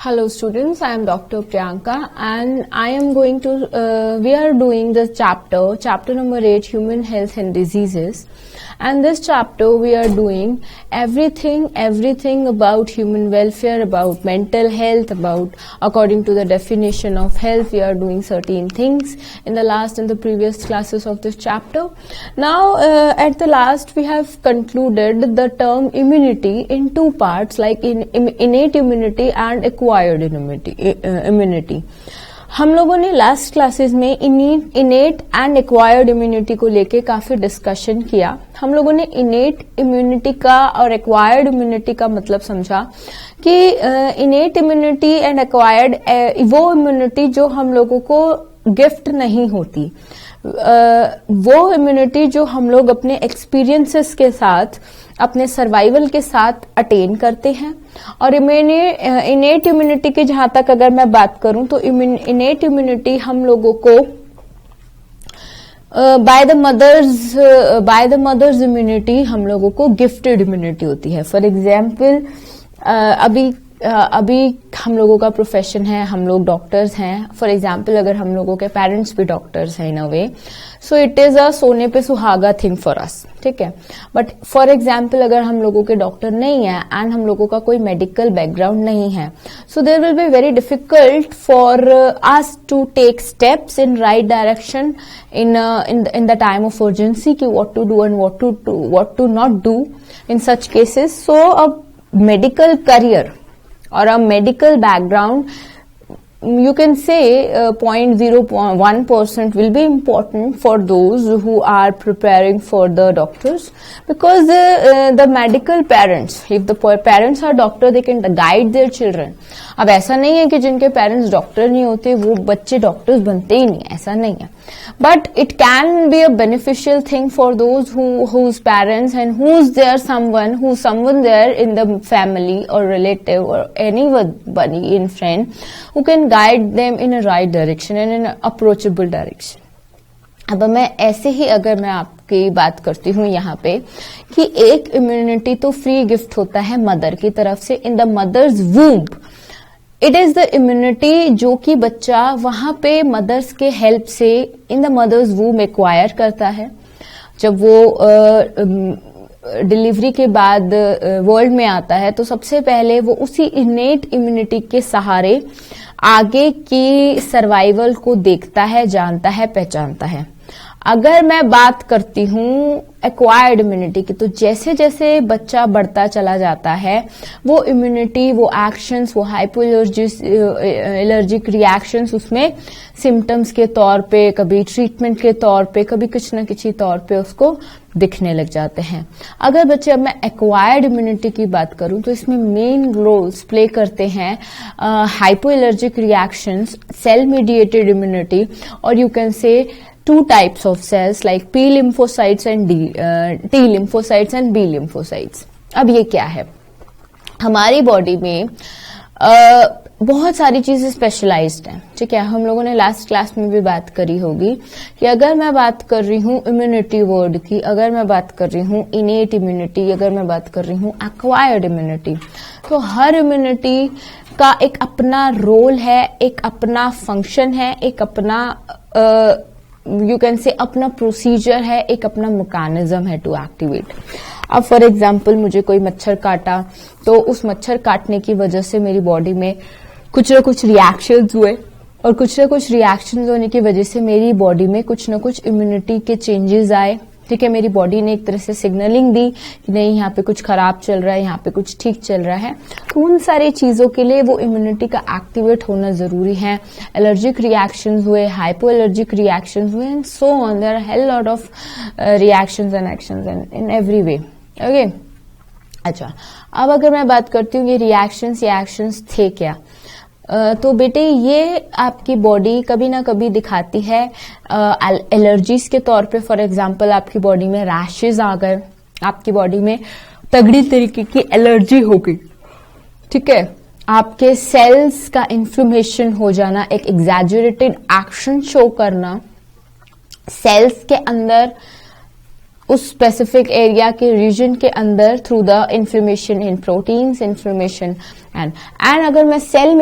Hello students, I am Dr. Priyanka and I am going to, we are doing this chapter number 8, Human Health and Diseases. And this chapter we are doing everything about human welfare, about mental health, about according to the definition of health. We are doing certain things in the previous classes of this chapter. Now at the last we have concluded the term immunity in two parts, like innate immunity and acquired immunity. हम लोगों ने last classes में इनेट and acquired immunity को लेके काफी discussion किया. हम लोगों ने इनेट इम्यूनिटी का और एक्वायर्ड इम्यूनिटी का मतलब समझा कि इनेट इम्यूनिटी एंड एक्वायर्ड वो इम्यूनिटी जो हम लोगों को गिफ्ट नहीं होती, वो इम्यूनिटी जो हम लोग अपने एक्सपीरियंसेस के साथ, अपने सर्वाइवल के साथ अटेन करते हैं. और इनेट इम्यूनिटी की जहां तक अगर मैं बात करूं तो इनेट इम्यूनिटी हम लोगों को बाय द मदर्स इम्यूनिटी हम लोगों को गिफ्टेड इम्यूनिटी होती है. फॉर एग्जाम्पल अभी हम लोगों का प्रोफेशन है, हम लोग डॉक्टर्स हैं. फॉर एग्जाम्पल अगर हम लोगों के पेरेंट्स भी डॉक्टर्स हैं इन अ वे, सो इट इज अ सोने पे सुहागा थिंग फॉर अस, ठीक है. बट फॉर एग्जाम्पल अगर हम लोगों के डॉक्टर नहीं है एंड हम लोगों का कोई मेडिकल बैकग्राउंड नहीं है, so there will be very difficult for us to take steps in right direction in the time of urgency कि what to do and what to not do in such cases. So a medical career or a medical background, you can say 0.01% will be important for those who are preparing for the doctors, because the medical parents, if the parents are doctor, they can guide their children. अब ऐसा नहीं है कि जिनके parents doctor नहीं होते वो बच्चे डॉक्टर्स बनते ही नहीं, ऐसा नहीं है. But it can be a beneficial thing for those whose parents and who's there someone there in the family or relative or anybody in friend who can guide them in a right direction and in an approachable direction. अब मैं ऐसे ही अगर मैं आपकी बात करती हूँ यहाँ पे कि एक इम्यूनिटी तो फ्री गिफ्ट होता है मदर की तरफ से in the mother's womb. It is the immunity जो कि बच्चा वहां पे मदर्स के हेल्प से in the mother's womb acquire करता है. जब वो डिलीवरी के बाद वर्ल्ड में आता है तो सबसे पहले वो उसी इनेट इम्यूनिटी के सहारे आगे की सर्वाइवल को देखता है, जानता है, पहचानता है. अगर मैं बात करती हूँ एक्वायर्ड इम्यूनिटी की, तो जैसे जैसे बच्चा बढ़ता चला जाता है वो इम्यूनिटी, वो एक्शंस, वो हाइपो एलर्जिक रिएक्शंस उसमें सिम्टम्स के तौर पे, कभी ट्रीटमेंट के तौर पे, कभी कुछ न किसी तौर पे उसको दिखने लग जाते हैं. अगर बच्चे, अब मैं एक्वायर्ड इम्यूनिटी की बात करूं तो इसमें मेन रोल्स प्ले करते हैं hypo allergic reactions, cell mediated immunity, और you can say two types of cells like P lymphocytes and T lymphocytes and B lymphocytes. अब ये क्या है? हमारी बॉडी में बहुत सारी चीजें स्पेशलाइज्ड हैं, ठीक है. हम लोगों ने लास्ट क्लास में भी बात करी होगी कि अगर मैं बात कर रही हूँ इम्यूनिटी वर्ड की, अगर मैं बात कर रही हूँ इनेट इम्यूनिटी, अगर मैं बात कर रही हूँ एक्वायर्ड इम्यूनिटी, तो हर इम्यूनिटी का एक अपना रोल है, एक अपना फंक्शन है, एक अपना यू कैन से अपना प्रोसीजर है, एक अपना मैकेनिज्म है टू एक्टिवेट. अब फॉर एग्जाम्पल मुझे कोई मच्छर काटा तो उस मच्छर काटने की वजह से मेरी बॉडी में कुछ न कुछ रिएक्शंस हुए, और कुछ न कुछ रिएक्शंस होने की वजह से मेरी बॉडी में कुछ न कुछ इम्यूनिटी के चेंजेस आए, ठीक है. मेरी बॉडी ने एक तरह से सिग्नलिंग दी कि नहीं, यहाँ पे कुछ खराब चल रहा है, यहाँ पे कुछ ठीक चल रहा है. तो उन सारी चीजों के लिए वो इम्यूनिटी का एक्टिवेट होना जरूरी है. एलर्जिक रिएक्शंस हुए, हाइपो एलर्जिक रिएक्शंस हुए, and so on. There are hell lot of reactions and actions in every way. Okay, अच्छा, अब अगर मैं बात करती हूँ ये रिएक्शंस, ये एक्शंस थे क्या, तो बेटे ये आपकी बॉडी कभी ना कभी दिखाती है एलर्जीज के तौर पे. फॉर एग्जांपल आपकी बॉडी में रैशेज आ गए, आपकी बॉडी में तगड़ी तरीके की एलर्जी हो गई, ठीक है. आपके सेल्स का इन्फ्लेमेशन हो जाना, एक एग्जैजरेटेड एक्शन शो करना, सेल्स के अंदर उस स्पेसिफिक एरिया के रीजन के अंदर through the inflammation in proteins, inflammation and अगर मैं सेल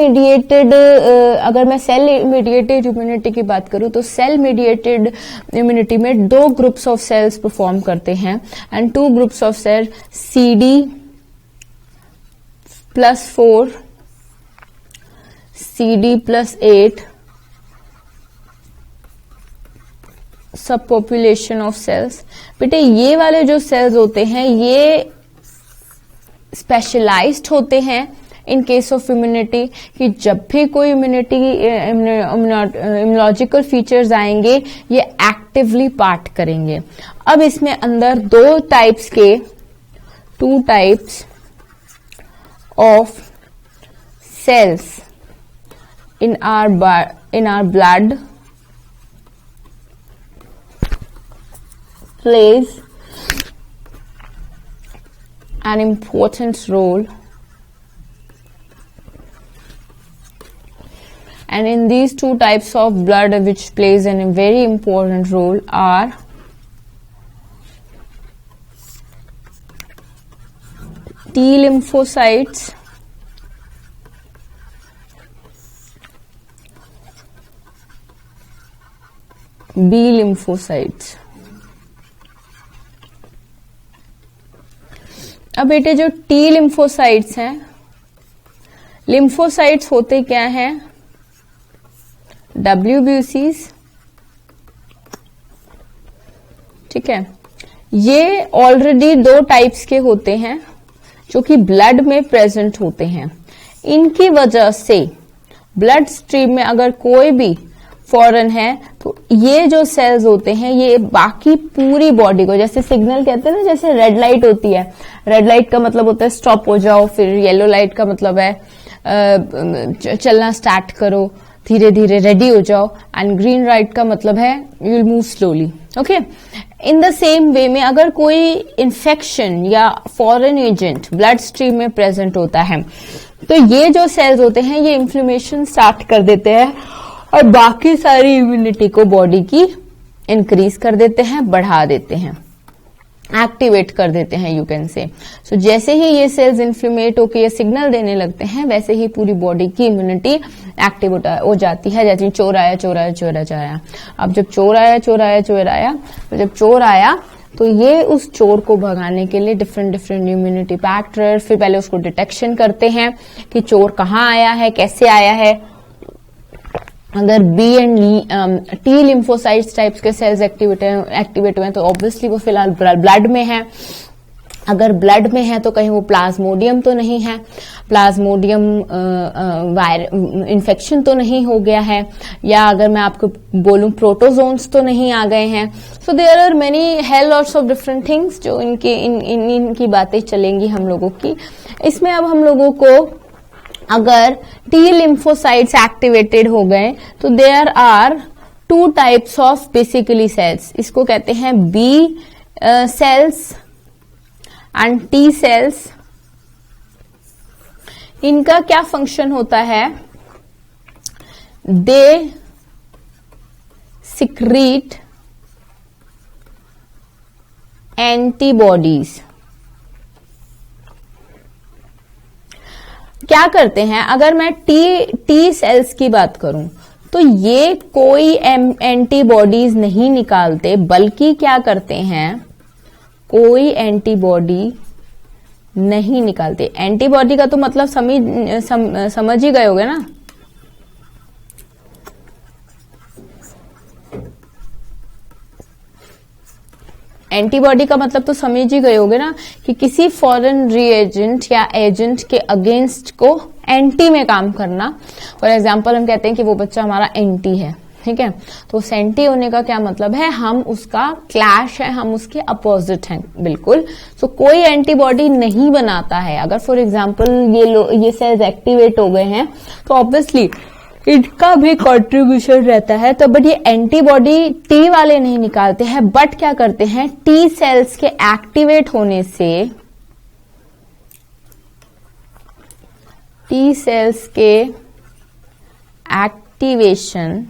मीडिएटेड इम्यूनिटी की बात करूं तो सेल मीडिएटेड इम्यूनिटी में 2 ग्रुप्स ऑफ सेल्स परफॉर्म करते हैं and 2 groups of cell CD+4 CD+8 सब पॉपुलेशन ऑफ सेल्स। बेटे ये वाले जो सेल्स होते हैं ये स्पेशलाइज्ड होते हैं इन केस ऑफ इम्यूनिटी, कि जब भी कोई इम्यूनोलॉजिकल फीचर्स आएंगे ये एक्टिवली पार्ट करेंगे। अब इसमें अंदर 2 types of cells in our blood plays an important role, and in these 2 types of blood which plays a very important role are T lymphocytes B lymphocytes। अब बेटे जो T lymphocytes हैं, lymphocytes होते क्या हैं? WBCs, ठीक है। ये ऑलरेडी 2 टाइप्स के होते हैं जो कि ब्लड में प्रेजेंट होते हैं। इनकी वजह से ब्लड स्ट्रीम में अगर कोई भी फॉरेन है तो ये जो सेल्स होते हैं ये बाकी पूरी बॉडी को, जैसे सिग्नल कहते हैं ना, जैसे रेड लाइट होती है, रेड लाइट का मतलब होता है स्टॉप हो जाओ, फिर येलो लाइट का मतलब है चलना स्टार्ट करो, धीरे धीरे रेडी हो जाओ, एंड ग्रीन लाइट का मतलब है you will move slowly. Okay, in the same way में अगर कोई इन्फेक्शन या फॉरेन एजेंट ब्लड स्ट्रीम में प्रेजेंट होता है तो ये जो सेल्स होते हैं ये इन्फ्लेमेशन स्टार्ट कर देते हैं और बाकी सारी इम्यूनिटी को बॉडी की इंक्रीज कर देते हैं, बढ़ा देते हैं, एक्टिवेट कर देते हैं, यू कैन से। सो जैसे ही ये सेल्स इन्फ्लेमेट होकर ये सिग्नल देने लगते हैं वैसे ही पूरी बॉडी की इम्यूनिटी एक्टिव हो जाती है। जैसे चोर आया चोर आया चोर आया, अब जब चोर आया तो जब चोर आया तो ये उस चोर को भगाने के लिए डिफरेंट इम्यूनिटी फैक्टर, फिर पहले उसको डिटेक्शन करते हैं कि चोर कहाँ आया है, कैसे आया है। अगर B and T lymphocytes types के सेल्स एक्टिवेट हुए हैं तो ऑब्वियसली वो फिलहाल ब्लड में है। अगर ब्लड में है तो कहीं वो प्लाज्मोडियम तो नहीं है, प्लाज्मोडियम इन्फेक्शन तो नहीं हो गया है, या अगर मैं आपको बोलूं प्रोटोजोन्स तो नहीं आ गए हैं। So there are many hell lots of different things जो इनकी बातें चलेंगी हम लोगों की। इसमें अब हम लोगों को अगर टी लिम्फोसाइट्स एक्टिवेटेड हो गए तो there are 2 types of basically cells, इसको कहते हैं B cells and T cells. इनका क्या फंक्शन होता है? They secrete antibodies. क्या करते हैं? अगर मैं टी सेल्स की बात करूं तो ये कोई एंटीबॉडीज नहीं निकालते, बल्कि क्या करते हैं, कोई एंटीबॉडी नहीं निकालते। एंटीबॉडी का तो मतलब समझ ही गए होगे ना। एंटीबॉडी का मतलब तो समझ ही गए होगे ना कि किसी फॉरेन रिएजेंट या एजेंट के अगेंस्ट को एंटी में काम करना। फॉर एग्जांपल हम कहते हैं कि वो बच्चा हमारा एंटी है, ठीक है, तो एंटी होने का क्या मतलब है? हम उसका क्लैश है, हम उसके अपोजिट हैं, बिल्कुल। सो कोई एंटीबॉडी नहीं बनाता है। अगर फॉर एग्जांपल ये सेल्स एक्टिवेट हो गए हैं तो ऑब्वियसली इनका भी कंट्रीब्यूशन रहता है, तो बट ये एंटीबॉडी टी वाले नहीं निकालते हैं, बट क्या करते हैं, टी सेल्स के एक्टिवेट होने से, टी सेल्स के एक्टिवेशन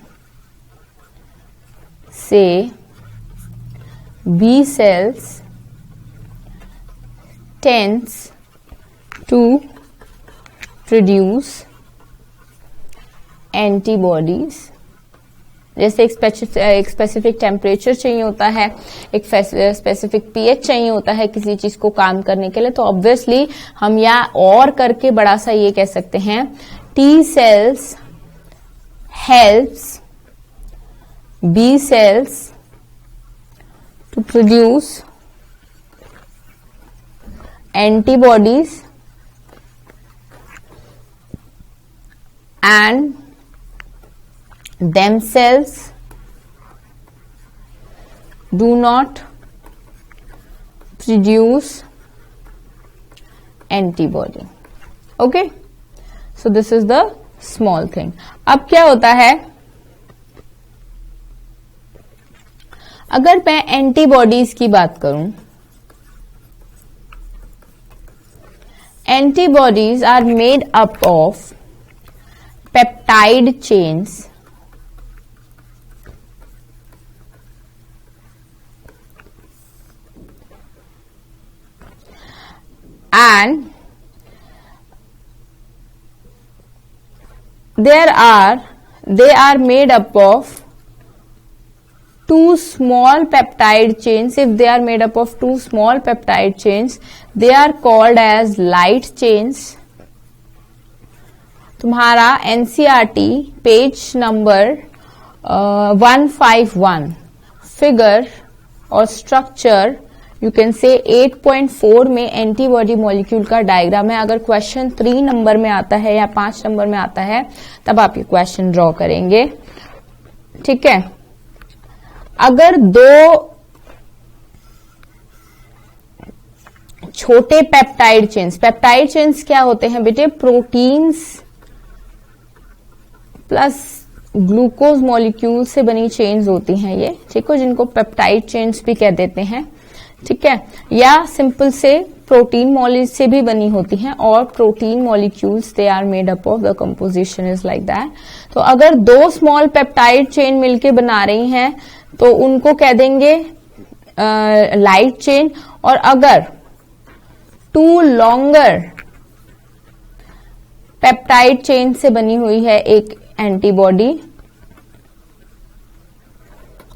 से B cells tends to produce antibodies. जैसे एक स्पेसिफिक टेम्परेचर चाहिए होता है, एक स्पेसिफिक पीएच चाहिए होता है किसी चीज को काम करने के लिए, तो ऑब्वियसली हम या और करके बड़ा सा ये कह सकते हैं, T cells helps B cells to produce antibodies and themselves do not produce antibody. Okay, so this is the small thing. अब क्या होता है, अगर मैं एंटीबॉडीज की बात करूं, antibodies are made up of peptide chains and they are made up of two small peptide chains. If they are made up of two small peptide chains, they are called as light chains. तुम्हारा NCERT page number 151 figure और structure you can से 8.4 में antibody molecule का diagram है. अगर question 3 number में आता है या 5 नंबर में आता है तब आप ये क्वेश्चन ड्रॉ करेंगे. ठीक है, अगर दो छोटे पेप्टाइड चेन्स क्या होते हैं बेटे, प्रोटीन्स प्लस ग्लूकोज मॉलिक्यूल से बनी चेन्स होती हैं ये, ठीक है, जिनको पेप्टाइड चेन्स भी कह देते हैं. ठीक है, या सिंपल से प्रोटीन मॉलिक्यूल से भी बनी होती हैं, और protein molecules they are made up of the composition is like that. तो अगर दो स्मॉल पेप्टाइड चेन मिलके बना रही हैं तो उनको कह देंगे लाइट चेन. और अगर टू लॉन्गर पेप्टाइड चेन से बनी हुई है एक एंटीबॉडी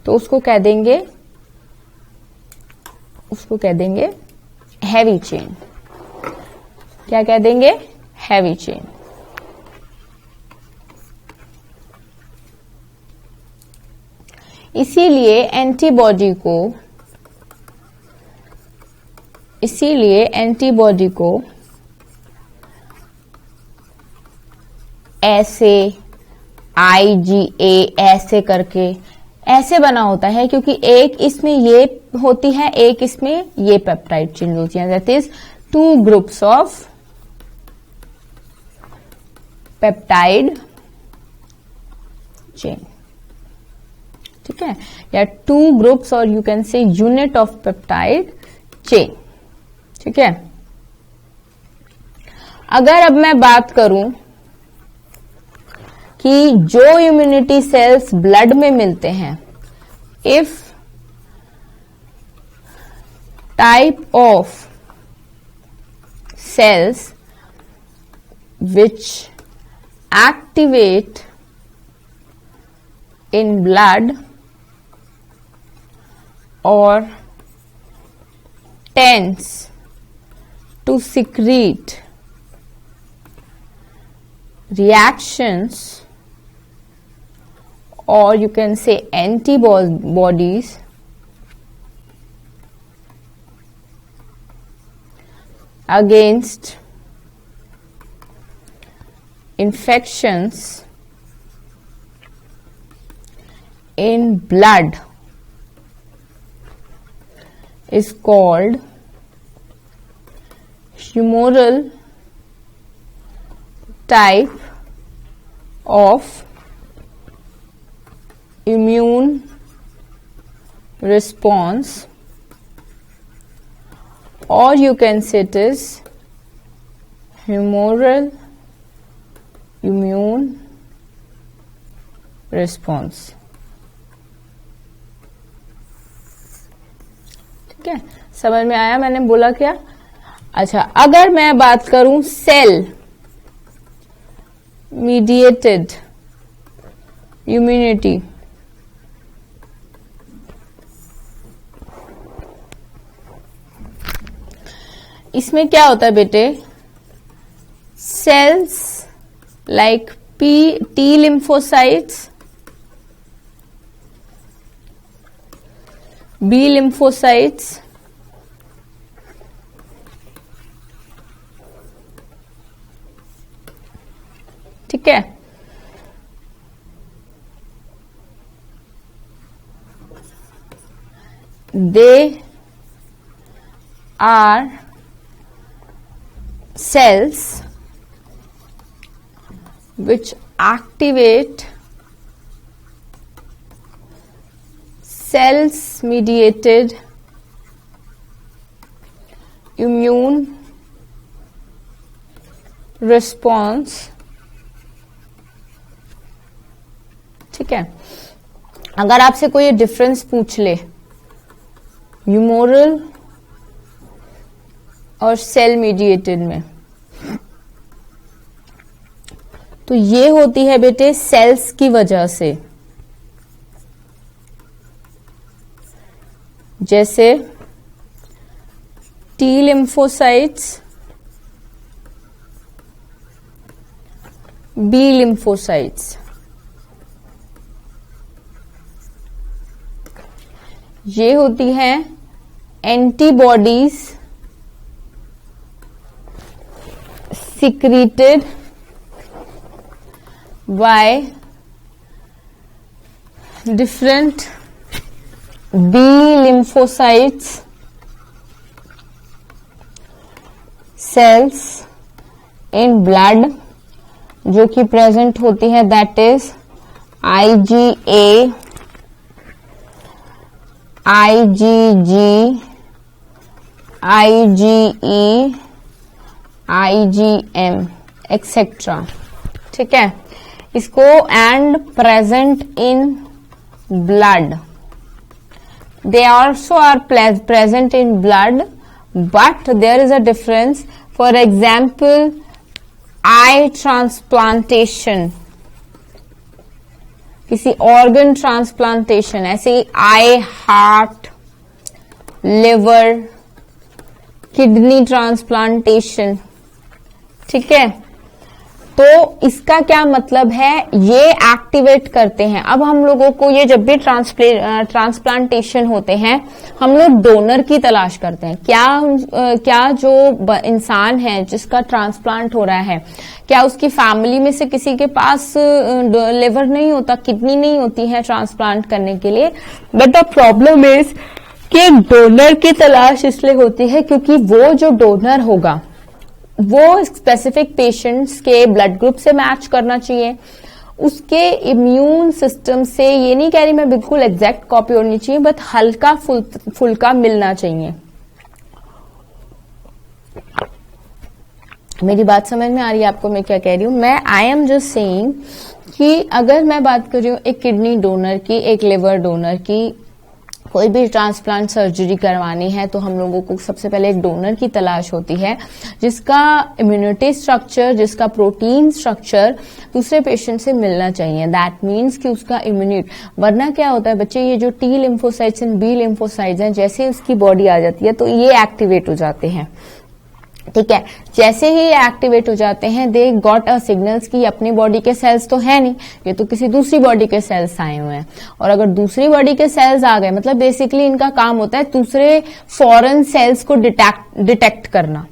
तो उसको कह देंगे हैवी चेन. क्या कह देंगे, हैवी चेन. इसीलिए एंटीबॉडी को ऐसे IgA ऐसे करके ऐसे बना होता है, क्योंकि एक इसमें ये होती है, एक इसमें ये पेप्टाइड चेन होती है. That is 2 groups of peptide chain. ठीक है, या 2 ग्रुप्स और यू कैन से यूनिट ऑफ पेप्टाइड चेन. ठीक है, अगर अब मैं बात करूं कि जो इम्यूनिटी सेल्स ब्लड में मिलते हैं, if type of cells which activate in blood or tends to secrete reactions, or you can say antibodies against infections in blood is called humoral type of immune response, or you can say it is humoral immune response. ठीक है, समझ में आया मैंने बोला क्या? अच्छा, अगर मैं बात करूं सेल मीडिएटेड इम्यूनिटी, इसमें क्या होता है बेटे? Cells like T lymphocytes, B lymphocytes, ठीक है, they are cells which activate cells mediated immune response, ठीक है। अगर आपसे कोई डिफरेंस पूछ ले ह्यूमोरल और सेल मीडिएटेड में, तो ये होती है बेटे सेल्स की वजह से, जैसे टी लिम्फोसाइट्स, बी लिम्फोसाइट्स, ये होती है antibodies secreted by different B lymphocytes cells in blood, जो कि प्रेजेंट होती है, that is IgA, IgG, IgE, IgM etcetera, ठीक है। इसको and present in blood, they also are present in blood, but there is a difference. For example eye transplantation, किसी organ transplantation, ऐसे eye, heart, liver, kidney transplantation, ठीक है। तो इसका क्या मतलब है, ये एक्टिवेट करते हैं। अब हम लोगों को ये जब भी ट्रांसप्लांटेशन होते हैं, हम लोग डोनर की तलाश करते हैं। क्या जो इंसान है जिसका ट्रांसप्लांट हो रहा है, क्या उसकी फैमिली में से किसी के पास लिवर नहीं होता, किडनी नहीं होती है ट्रांसप्लांट करने के लिए? बट द प्रॉब्लम इज कि डोनर की तलाश इसलिए होती है क्योंकि वो जो डोनर होगा वो स्पेसिफिक पेशेंट्स के ब्लड ग्रुप से मैच करना चाहिए, उसके इम्यून सिस्टम से, ये नहीं कह रही मैं बिल्कुल एग्जैक्ट कॉपी होनी चाहिए, बट हल्का फुल्का मिलना चाहिए। मेरी बात समझ में आ रही है आपको मैं क्या कह रही हूं? मैं आई एम जस्ट सेइंग कि अगर मैं बात कर रही हूं एक किडनी डोनर की, एक लिवर डोनर की, कोई भी ट्रांसप्लांट सर्जरी करवानी है, तो हम लोगों को सबसे पहले एक डोनर की तलाश होती है जिसका इम्यूनिटी स्ट्रक्चर, जिसका प्रोटीन स्ट्रक्चर दूसरे पेशेंट से मिलना चाहिए। दैट मीन्स कि उसका इम्यूनिटी, वरना क्या होता है बच्चे, ये जो T lymphocytes and B lymphocytes हैं, जैसे उसकी बॉडी आ जाती है तो ये एक्टिवेट हो जाते हैं, ठीक है। जैसे ही ये एक्टिवेट हो जाते हैं, दे गॉट अ सिग्नल्स कि अपनी बॉडी के सेल्स तो है नहीं, ये तो किसी दूसरी बॉडी के सेल्स आए हुए हैं। और अगर दूसरी बॉडी के सेल्स आ गए, मतलब बेसिकली इनका काम होता है दूसरे फॉरेन सेल्स को डिटेक्ट करना।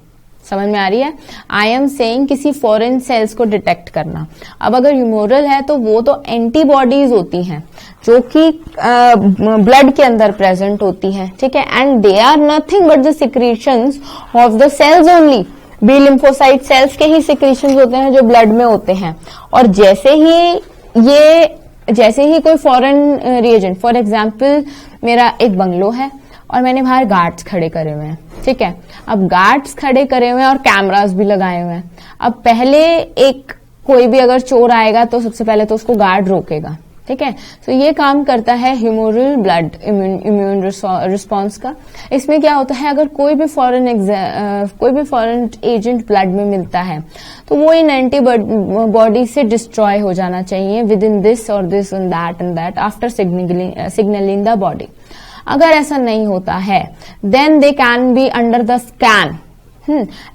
समझ में आ रही है? आई एम सेइंग किसी फॉरेन सेल्स को डिटेक्ट करना। अब अगर ह्यूमोरल है तो वो तो एंटीबॉडीज होती हैं जो कि ब्लड के अंदर प्रेजेंट होती हैं, ठीक है। And they are nothing but the secretions of the cells only. B lymphocyte cells के ही सिक्रीशंस होते हैं जो ब्लड में होते हैं। और जैसे ही कोई फॉरेन रिएजेंट, फॉर एग्जाम्पल मेरा एक बंगलो है और मैंने बाहर गार्ड्स खड़े करे हुए हैं, ठीक है। अब गार्ड्स खड़े करे हुए हैं और कैमरास भी लगाए हुए हैं। अब पहले कोई भी अगर चोर आएगा तो सबसे पहले तो उसको गार्ड रोकेगा, ठीक है। तो ये काम करता है ह्यूमोरल ब्लड इम्यून रिस्पॉन्स का। इसमें क्या होता है, अगर कोई भी फॉरेन एजेंट ब्लड में मिलता है तो वो इन एंटीबॉडी से डिस्ट्रॉय हो जाना चाहिए विद इन दिस और this and that after signalling the body. अगर ऐसा नहीं होता है then they can be under the scan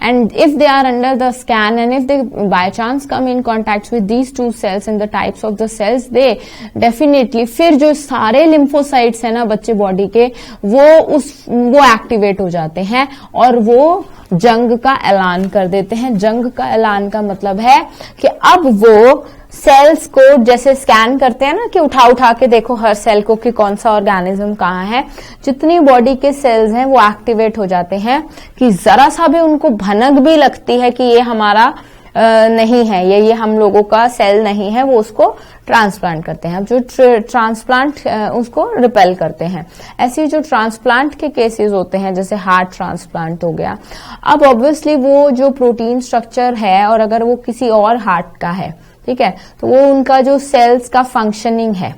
and if they are under the scan and if they by chance come in contact with these two cells and the types of the cells, they definitely फिर जो सारे lymphocytes है ना बच्चे body के वो activate हो जाते हैं और वो जंग का ऐलान कर देते हैं। जंग का ऐलान का मतलब है कि अब वो सेल्स को जैसे स्कैन करते हैं ना कि उठा के देखो हर सेल को कि कौन सा ऑर्गेनिज्म कहाँ है, जितनी बॉडी के सेल्स हैं वो एक्टिवेट हो जाते हैं कि जरा सा भी उनको भनक भी लगती है कि ये हमारा नहीं है, ये हम लोगों का सेल नहीं है, वो उसको ट्रांसप्लांट करते हैं। अब जो ट्रांसप्लांट उसको रिपेल करते हैं। ऐसे जो ट्रांसप्लांट के केसेस होते हैं जैसे हार्ट ट्रांसप्लांट हो गया, अब ऑब्वियसली वो जो प्रोटीन स्ट्रक्चर है और अगर वो किसी और हार्ट का है, ठीक है, तो वो उनका जो सेल्स का फंक्शनिंग है,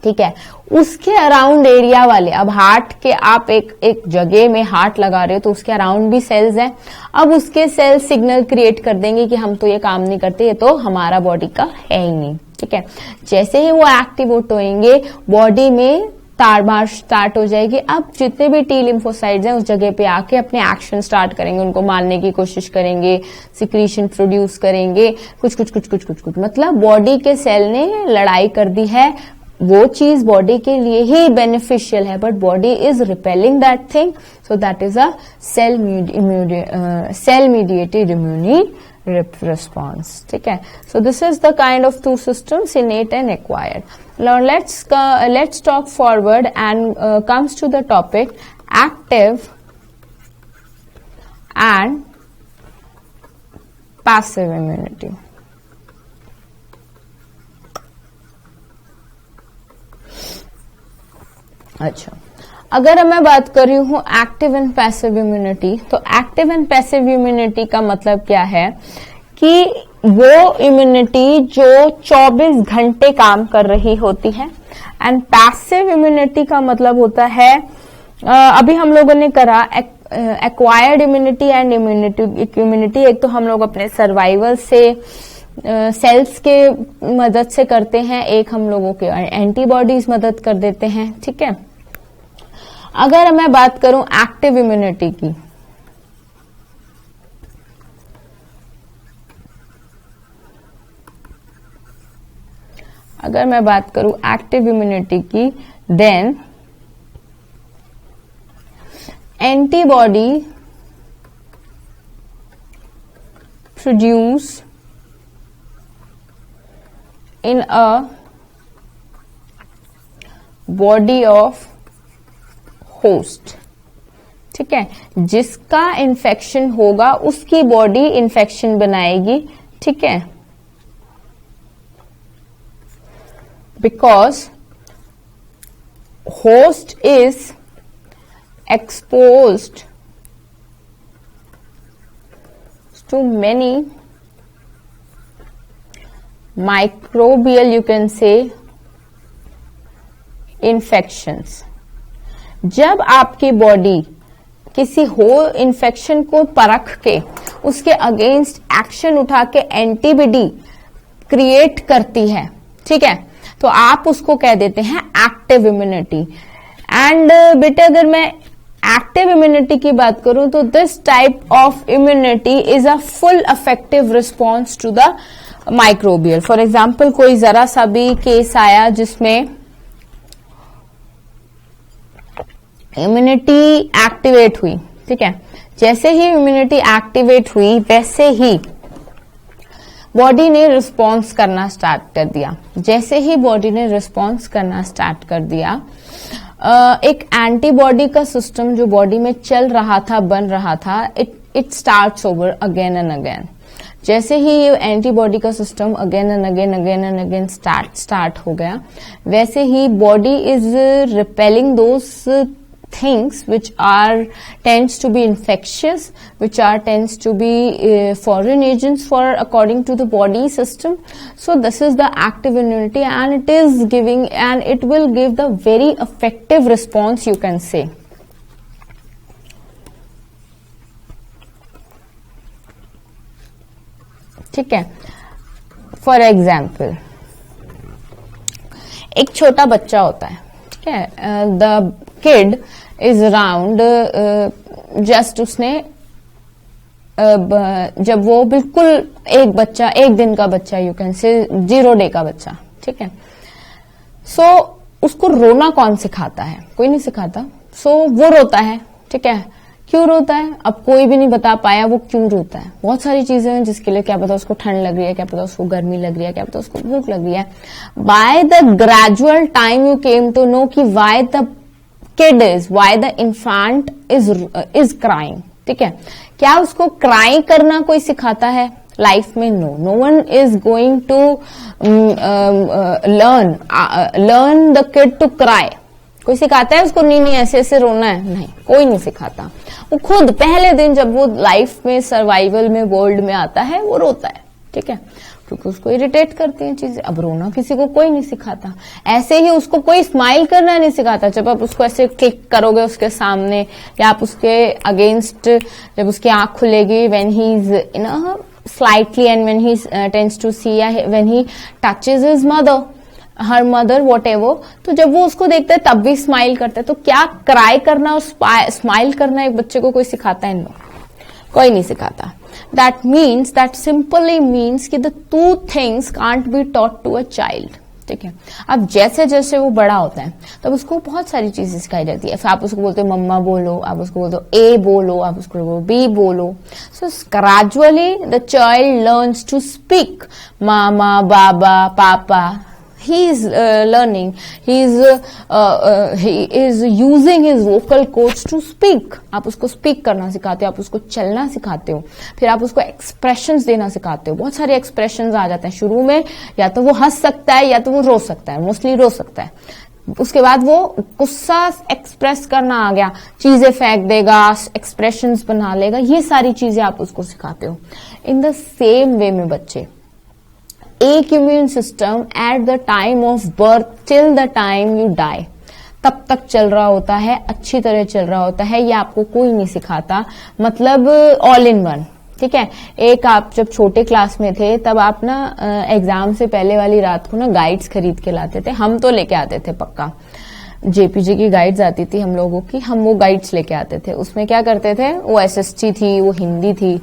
ठीक है, उसके अराउंड एरिया वाले, अब हार्ट के आप एक जगह में हार्ट लगा रहे हो तो उसके अराउंड भी सेल्स हैं। अब उसके सेल सिग्नल क्रिएट कर देंगे कि हम तो ये काम नहीं करते, ये तो हमारा बॉडी का है ही नहीं, ठीक है। जैसे ही वो एक्टिवेट होंगे बॉडी में ताड़मार स्टार्ट हो जाएगी। अब जितने भी टी लिम्फोसाइट्स हैं उस जगह पे आके अपने एक्शन स्टार्ट करेंगे, उनको मारने की कोशिश करेंगे, सिक्रीशन प्रोड्यूस करेंगे, कुछ मतलब बॉडी के सेल ने लड़ाई कर दी है। वो चीज बॉडी के लिए ही बेनिफिशियल है but body is repelling that thing, so that is a cell mediated immune response, ठीक है। So this is the kind of two systems, innate and acquired. Now let's talk forward and comes to the topic active and passive immunity. अच्छा, अगर मैं बात कर रही हूं active and passive immunity, तो एक्टिव एंड पैसिव इम्यूनिटी का मतलब क्या है कि वो इम्यूनिटी जो 24 घंटे काम कर रही होती है, एंड पैसिव इम्यूनिटी का मतलब होता है अभी हम लोगों ने करा एक्वायर्ड इम्यूनिटी एंड इम्यूनिटी। एक तो हम लोग अपने सर्वाइवल से सेल्स के मदद से करते हैं, एक हम लोगों के एंटीबॉडीज मदद कर देते हैं, ठीक है। अगर मैं बात करूं एक्टिव इम्यूनिटी की, अगर मैं बात करूं एक्टिव इम्यूनिटी की, then antibody produce in a body of host, ठीक है, जिसका इन्फेक्शन होगा उसकी बॉडी इन्फेक्शन बनाएगी, ठीक है, because host is exposed to many microbial, you can say, infections. जब आपकी बॉडी किसी हो इन्फेक्शन को परख के उसके अगेंस्ट एक्शन उठा के एंटीबॉडी क्रिएट करती है, ठीक है, तो आप उसको कह देते हैं एक्टिव इम्यूनिटी। एंड बेटा अगर मैं एक्टिव इम्यूनिटी की बात करूं तो this type of immunity is a full effective response to the microbial. For example कोई जरा सा भी केस आया जिसमें इम्यूनिटी एक्टिवेट हुई, ठीक है, जैसे ही इम्यूनिटी एक्टिवेट हुई वैसे ही बॉडी ने रिस्पॉन्स करना स्टार्ट कर दिया। जैसे ही बॉडी ने रिस्पॉन्स करना स्टार्ट कर दिया, एक एंटीबॉडी का सिस्टम जो बॉडी में चल रहा था, बन रहा था, it starts over again and again. जैसे ही ये एंटीबॉडी का system again and again start हो गया, वैसे ही body is repelling those things which are tends to be infectious, which are tends to be foreign agents for according to the body system. So this is the active immunity, and it is giving, and it will give the very effective response, you can say. ठीक है. For example, एक छोटा बच्चा होता है, ठीक है, the kid is around, just उसने जब वो बिल्कुल एक बच्चा, एक दिन का बच्चा, यू कैन से 0 डे का बच्चा, ठीक है. सो उसको रोना कौन सिखाता है? कोई नहीं सिखाता. सो वो रोता है, ठीक है. क्यों रोता है? अब कोई भी नहीं बता पाया वो क्यों रोता है. बहुत सारी चीजें हैं जिसके लिए, क्या पता उसको ठंड लग रही है, क्या पता उसको गर्मी लग रही है, क्या पता उसको भूख लग रही है. By the gradual time you came to know कि why the kid is, why the infant is crying. ठीक है. क्या उसको क्राई करना कोई सिखाता है लाइफ में? No one is going to learn the kid to cry. कोई सिखाता है उसको? नहीं ऐसे ऐसे रोना है, नहीं, कोई नहीं सिखाता. वो खुद पहले दिन जब वो लाइफ में, सर्वाइवल में, वर्ल्ड में आता है, वो रोता है, ठीक है, क्योंकि उसको इरिटेट करती हैं चीजें. अब रोना किसी को कोई नहीं सिखाता. ऐसे ही उसको कोई स्माइल करना नहीं सिखाता. जब आप उसको ऐसे क्लिक करोगे उसके सामने, या आप उसके अगेंस्ट, जब उसकी आंख खुलेगी, when he is in a slightly, and when he tends to see, या when he touches his mother, her mother, what, तो जब वो उसको देखता है तब भी स्माइल करता है. तो क्या क्राई करना और स्माइल करना एक बच्चे को कोई सिखाता है? नो, कोई नहीं सिखाता. That means, that simply means कि the 2 things can't be taught to a child. ठीक है. अब जैसे जैसे वो बड़ा होता है तब उसको बहुत सारी चीजें सिखाई जाती है. आप उसको बोलते हो मम्मा बोलो, आप उसको बोलते हो ए बोलो, आप उसको बोलो बी बोलो. So gradually the child learns to speak मामा, बाबा, पापा. He is learning. He is using his vocal cords to speak. आप उसको स्पीक करना सिखाते हो, आप उसको चलना सिखाते हो, फिर आप उसको एक्सप्रेशंस देना सिखाते हो. बहुत सारे एक्सप्रेशंस आ जाते हैं शुरू में. या तो वो हंस सकता है, या तो वो रो सकता है. मोस्टली रो सकता है. उसके बाद वो गुस्सा एक्सप्रेस करना आ गया, चीजें फेंक देगा, एक्सप्रेशंस बना लेगा. ये सारी चीजें आप उसको सिखाते हो. इन द सेम वे में बच्चे, एक immune system at the time of birth till the time you die तब तक चल रहा होता है, अच्छी तरह चल रहा होता है. ये आपको कोई नहीं सिखाता. मतलब ऑल इन वन. ठीक है. एक आप जब छोटे क्लास में थे तब आप ना एग्जाम से पहले वाली रात को ना गाइड्स खरीद के लाते थे. हम तो लेके आते थे पक्का. जेपीजी की गाइड्स आती थी हम लोगों की, हम वो गाइड्स लेके आते थे. उसमें क्या करते थे, वो एसएसटी थी, वो हिंदी थी,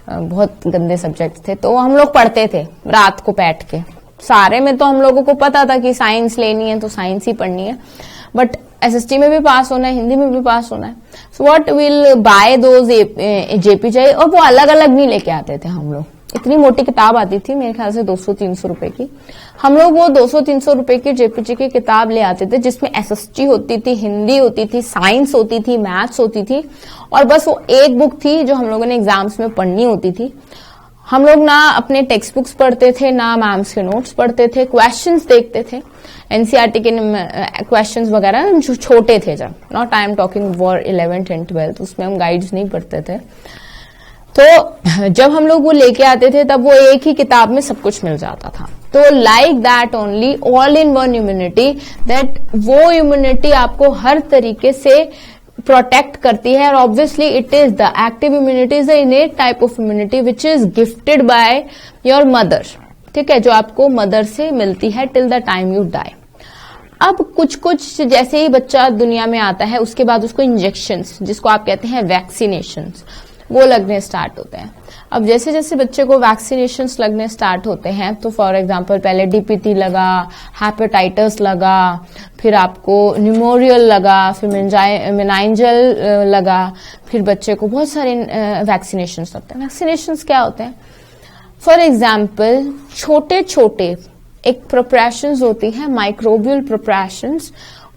बहुत गंदे सब्जेक्ट थे, तो हम लोग पढ़ते थे रात को बैठ के. सारे में तो हम लोगों को पता था कि साइंस लेनी है तो साइंस ही पढ़नी है, बट एसएसटी में भी पास होना है, हिंदी में भी पास होना है. So what will buy those JPG. और वो अलग अलग नहीं लेके आते थे हम लोग. इतनी मोटी किताब आती थी, मेरे ख्याल से 200-300 रुपए की. हम लोग वो 200-300 रुपए की जेपीजी की किताब ले आते थे, जिसमें एसएसटी होती थी, हिंदी होती थी, साइंस होती थी, मैथ्स होती थी, और बस वो एक बुक थी जो हम लोगों ने एग्जाम्स में पढ़नी होती थी. हम लोग ना अपने टेक्स्ट बुक्स पढ़ते थे, ना मैम्स के नोट्स पढ़ते थे, क्वेश्चंस देखते थे, एनसीईआरटी के क्वेश्चंस वगैरह जो छोटे थे. जब not I am talking for 11th and 12th, उसमें हम गाइड्स नहीं पढ़ते थे. तो जब हम लोग वो लेके आते थे तब वो एक ही किताब में सब कुछ मिल जाता था. तो like that only all in one immunity, that वो इम्यूनिटी आपको हर तरीके से प्रोटेक्ट करती है. और obviously it is the active immunity is the innate type of immunity which is gifted by your mother. ठीक है. जो आपको मदर से मिलती है till the time you die. अब कुछ जैसे ही बच्चा दुनिया में आता है उसके बाद उसको इंजेक्शंस, जिसको आप कहते हैं वैक्सीनेशंस, वो लगने स्टार्ट होते हैं. अब जैसे जैसे बच्चे को वैक्सीनेशंस लगने स्टार्ट होते हैं, तो फॉर एग्जांपल पहले डीपीटी लगा, हेपेटाइटिस लगा, फिर आपको न्यूमोरियल लगा, फिर मेनाइंजल लगा, फिर बच्चे को बहुत सारे वैक्सीनेशंस लगते हैं. वैक्सीनेशंस क्या होते हैं? फॉर एग्जाम्पल छोटे छोटे एक प्रिपरेशंस होती है, माइक्रोबियल प्रिपरेशंस,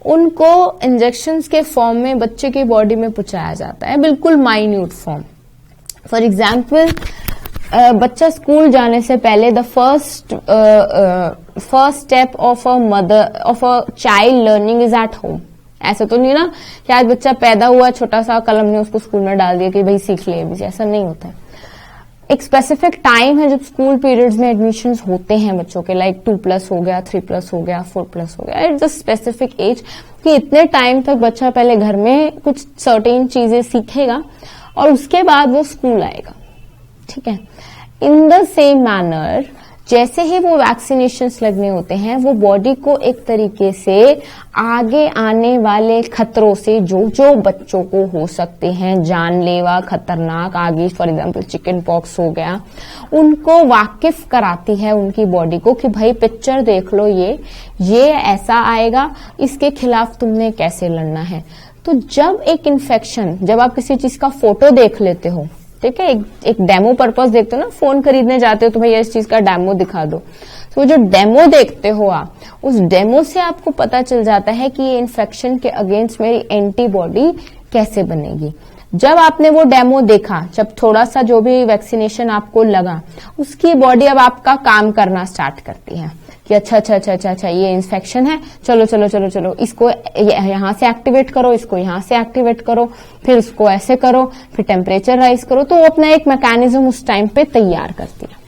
उनको इंजेक्शंस के फॉर्म में बच्चे की बॉडी में पहुंचाया जाता है, बिल्कुल माइन्यूट फॉर्म. फॉर एग्जाम्पल बच्चा स्कूल जाने से पहले the first step of a child learning is at home. ऐसा तो नहीं ना कि आज बच्चा पैदा हुआ छोटा सा कलम ने उसको स्कूल में डाल दिया कि भाई सीख ले ABC, ऐसा नहीं होता है। एक स्पेसिफिक टाइम है जब स्कूल पीरियड्स में एडमिशंस होते हैं बच्चों के, लाइक 2+ हो गया, 3+ हो गया, 4+ हो गया, इट्स अ स्पेसिफिक एज कि इतने टाइम तक बच्चा पहले घर में कुछ सर्टेन चीजें सीखेगा और उसके बाद वो स्कूल आएगा, ठीक है। इन द सेम मैनर जैसे ही वो वैक्सीनेशंस लगने होते हैं वो बॉडी को एक तरीके से आगे आने वाले खतरों से जो जो बच्चों को हो सकते हैं जानलेवा खतरनाक आगे, फॉर एग्जांपल चिकन पॉक्स हो गया, उनको वाकिफ कराती है उनकी बॉडी को कि भाई पिक्चर देख लो, ये ऐसा आएगा, इसके खिलाफ तुमने कैसे लड़ना है। तो जब एक इन्फेक्शन, जब आप किसी चीज का फोटो देख लेते हो, ठीक है, एक डेमो पर्पस देखते हो ना, फोन खरीदने जाते हो तो भैया इस चीज का डेमो दिखा दो, तो जो डेमो देखते हो आप, उस डेमो से आपको पता चल जाता है कि ये इन्फेक्शन के अगेंस्ट मेरी एंटीबॉडी कैसे बनेगी। जब आपने वो डेमो देखा, जब थोड़ा सा जो भी वैक्सीनेशन आपको लगा, उसकी बॉडी अब आपका काम करना स्टार्ट करती है कि अच्छा ये इन्फेक्शन है, चलो इसको यहाँ से एक्टिवेट करो, इसको यहाँ से एक्टिवेट करो, फिर उसको ऐसे करो, फिर टेम्परेचर राइज करो। तो वो अपना एक मैकेनिज्म उस टाइम पे तैयार करती है।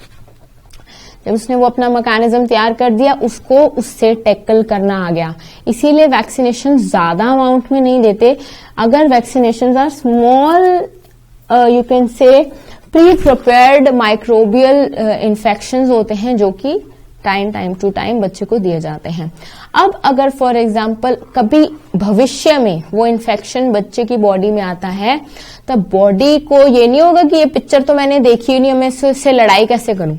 जब उसने वो अपना मैकेनिज्म तैयार कर दिया, उसको उससे टैकल करना आ गया। इसीलिए वैक्सीनेशन ज्यादा अमाउंट में नहीं देते। अगर vaccination are small, you can say pre prepared microbial infections होते हैं जो कि टाइम टू टाइम बच्चे को दिए जाते हैं। अब अगर फॉर एग्जाम्पल कभी भविष्य में वो इन्फेक्शन बच्चे की बॉडी में आता है, तब बॉडी को ये नहीं होगा कि ये पिक्चर तो मैंने देखी नहीं, मैं इससे लड़ाई कैसे करूं।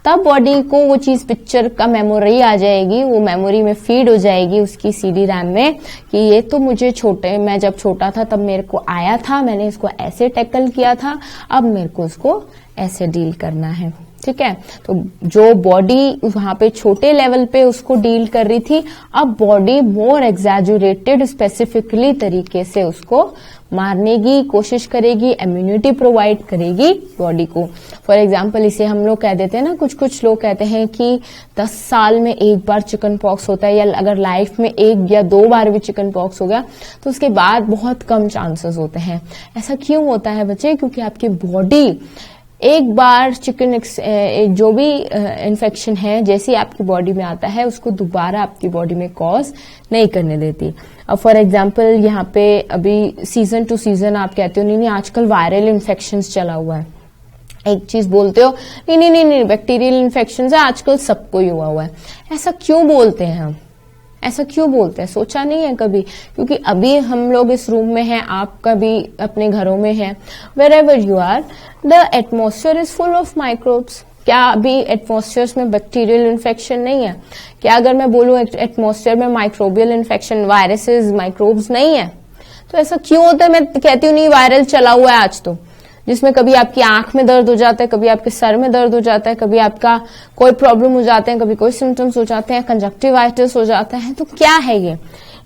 तब बॉडी को वो चीज पिक्चर का मेमोरी आ जाएगी, वो मेमोरी में फीड हो जाएगी उसकी CD रैम में कि ये तो मुझे मैं जब छोटा था तब मेरे को आया था, मैंने इसको ऐसे टैकल किया था, अब मेरे को उसको ऐसे डील करना है, ठीक है। तो जो बॉडी वहां पे छोटे लेवल पे उसको डील कर रही थी, अब बॉडी मोर एग्जैजुरेटेड स्पेसिफिकली तरीके से उसको मारने की कोशिश करेगी, इम्यूनिटी प्रोवाइड करेगी बॉडी को। फॉर एग्जाम्पल इसे हम लोग कह देते हैं ना, कुछ लोग कहते हैं कि 10 साल में एक बार चिकन पॉक्स होता है, या अगर लाइफ में 1 या 2 बार भी चिकन पॉक्स हो गया तो उसके बाद बहुत कम चांसेस होते हैं। ऐसा क्यों होता है बच्चे? क्योंकि आपकी बॉडी एक बार जो भी इन्फेक्शन है जैसे आपकी बॉडी में आता है उसको दोबारा आपकी बॉडी में कॉज नहीं करने देती। अब फॉर एग्जांपल यहाँ पे अभी सीजन टू सीजन आप कहते हो नहीं आजकल वायरल इन्फेक्शंस चला हुआ है, एक चीज बोलते हो नहीं बैक्टीरियल इन्फेक्शन है आजकल सबको ही हुआ है। ऐसा क्यों बोलते हैं हम? ऐसा क्यों बोलते हैं? सोचा नहीं है कभी? क्योंकि अभी हम लोग इस रूम में हैं, आप कभी अपने घरों में हैं, wherever you are, the atmosphere is full of microbes. क्या अभी एटमोस्फेयर में बैक्टीरियल इन्फेक्शन नहीं है? क्या अगर मैं बोलूं एटमोस्फेयर में माइक्रोबियल इन्फेक्शन, वायरसेस, माइक्रोब्स नहीं है? तो ऐसा क्यों होता है? मैं कहती हूँ नहीं वायरल चला हुआ है आज तो, जिसमें कभी आपकी आंख में दर्द हो जाता है, कभी आपके सर में दर्द हो जाता है, कभी आपका कोई प्रॉब्लम हो जाते हैं, कभी कोई सिम्टम्स हो जाते हैं, कंजक्टिवाइटिस हो जाता है। तो क्या है ये?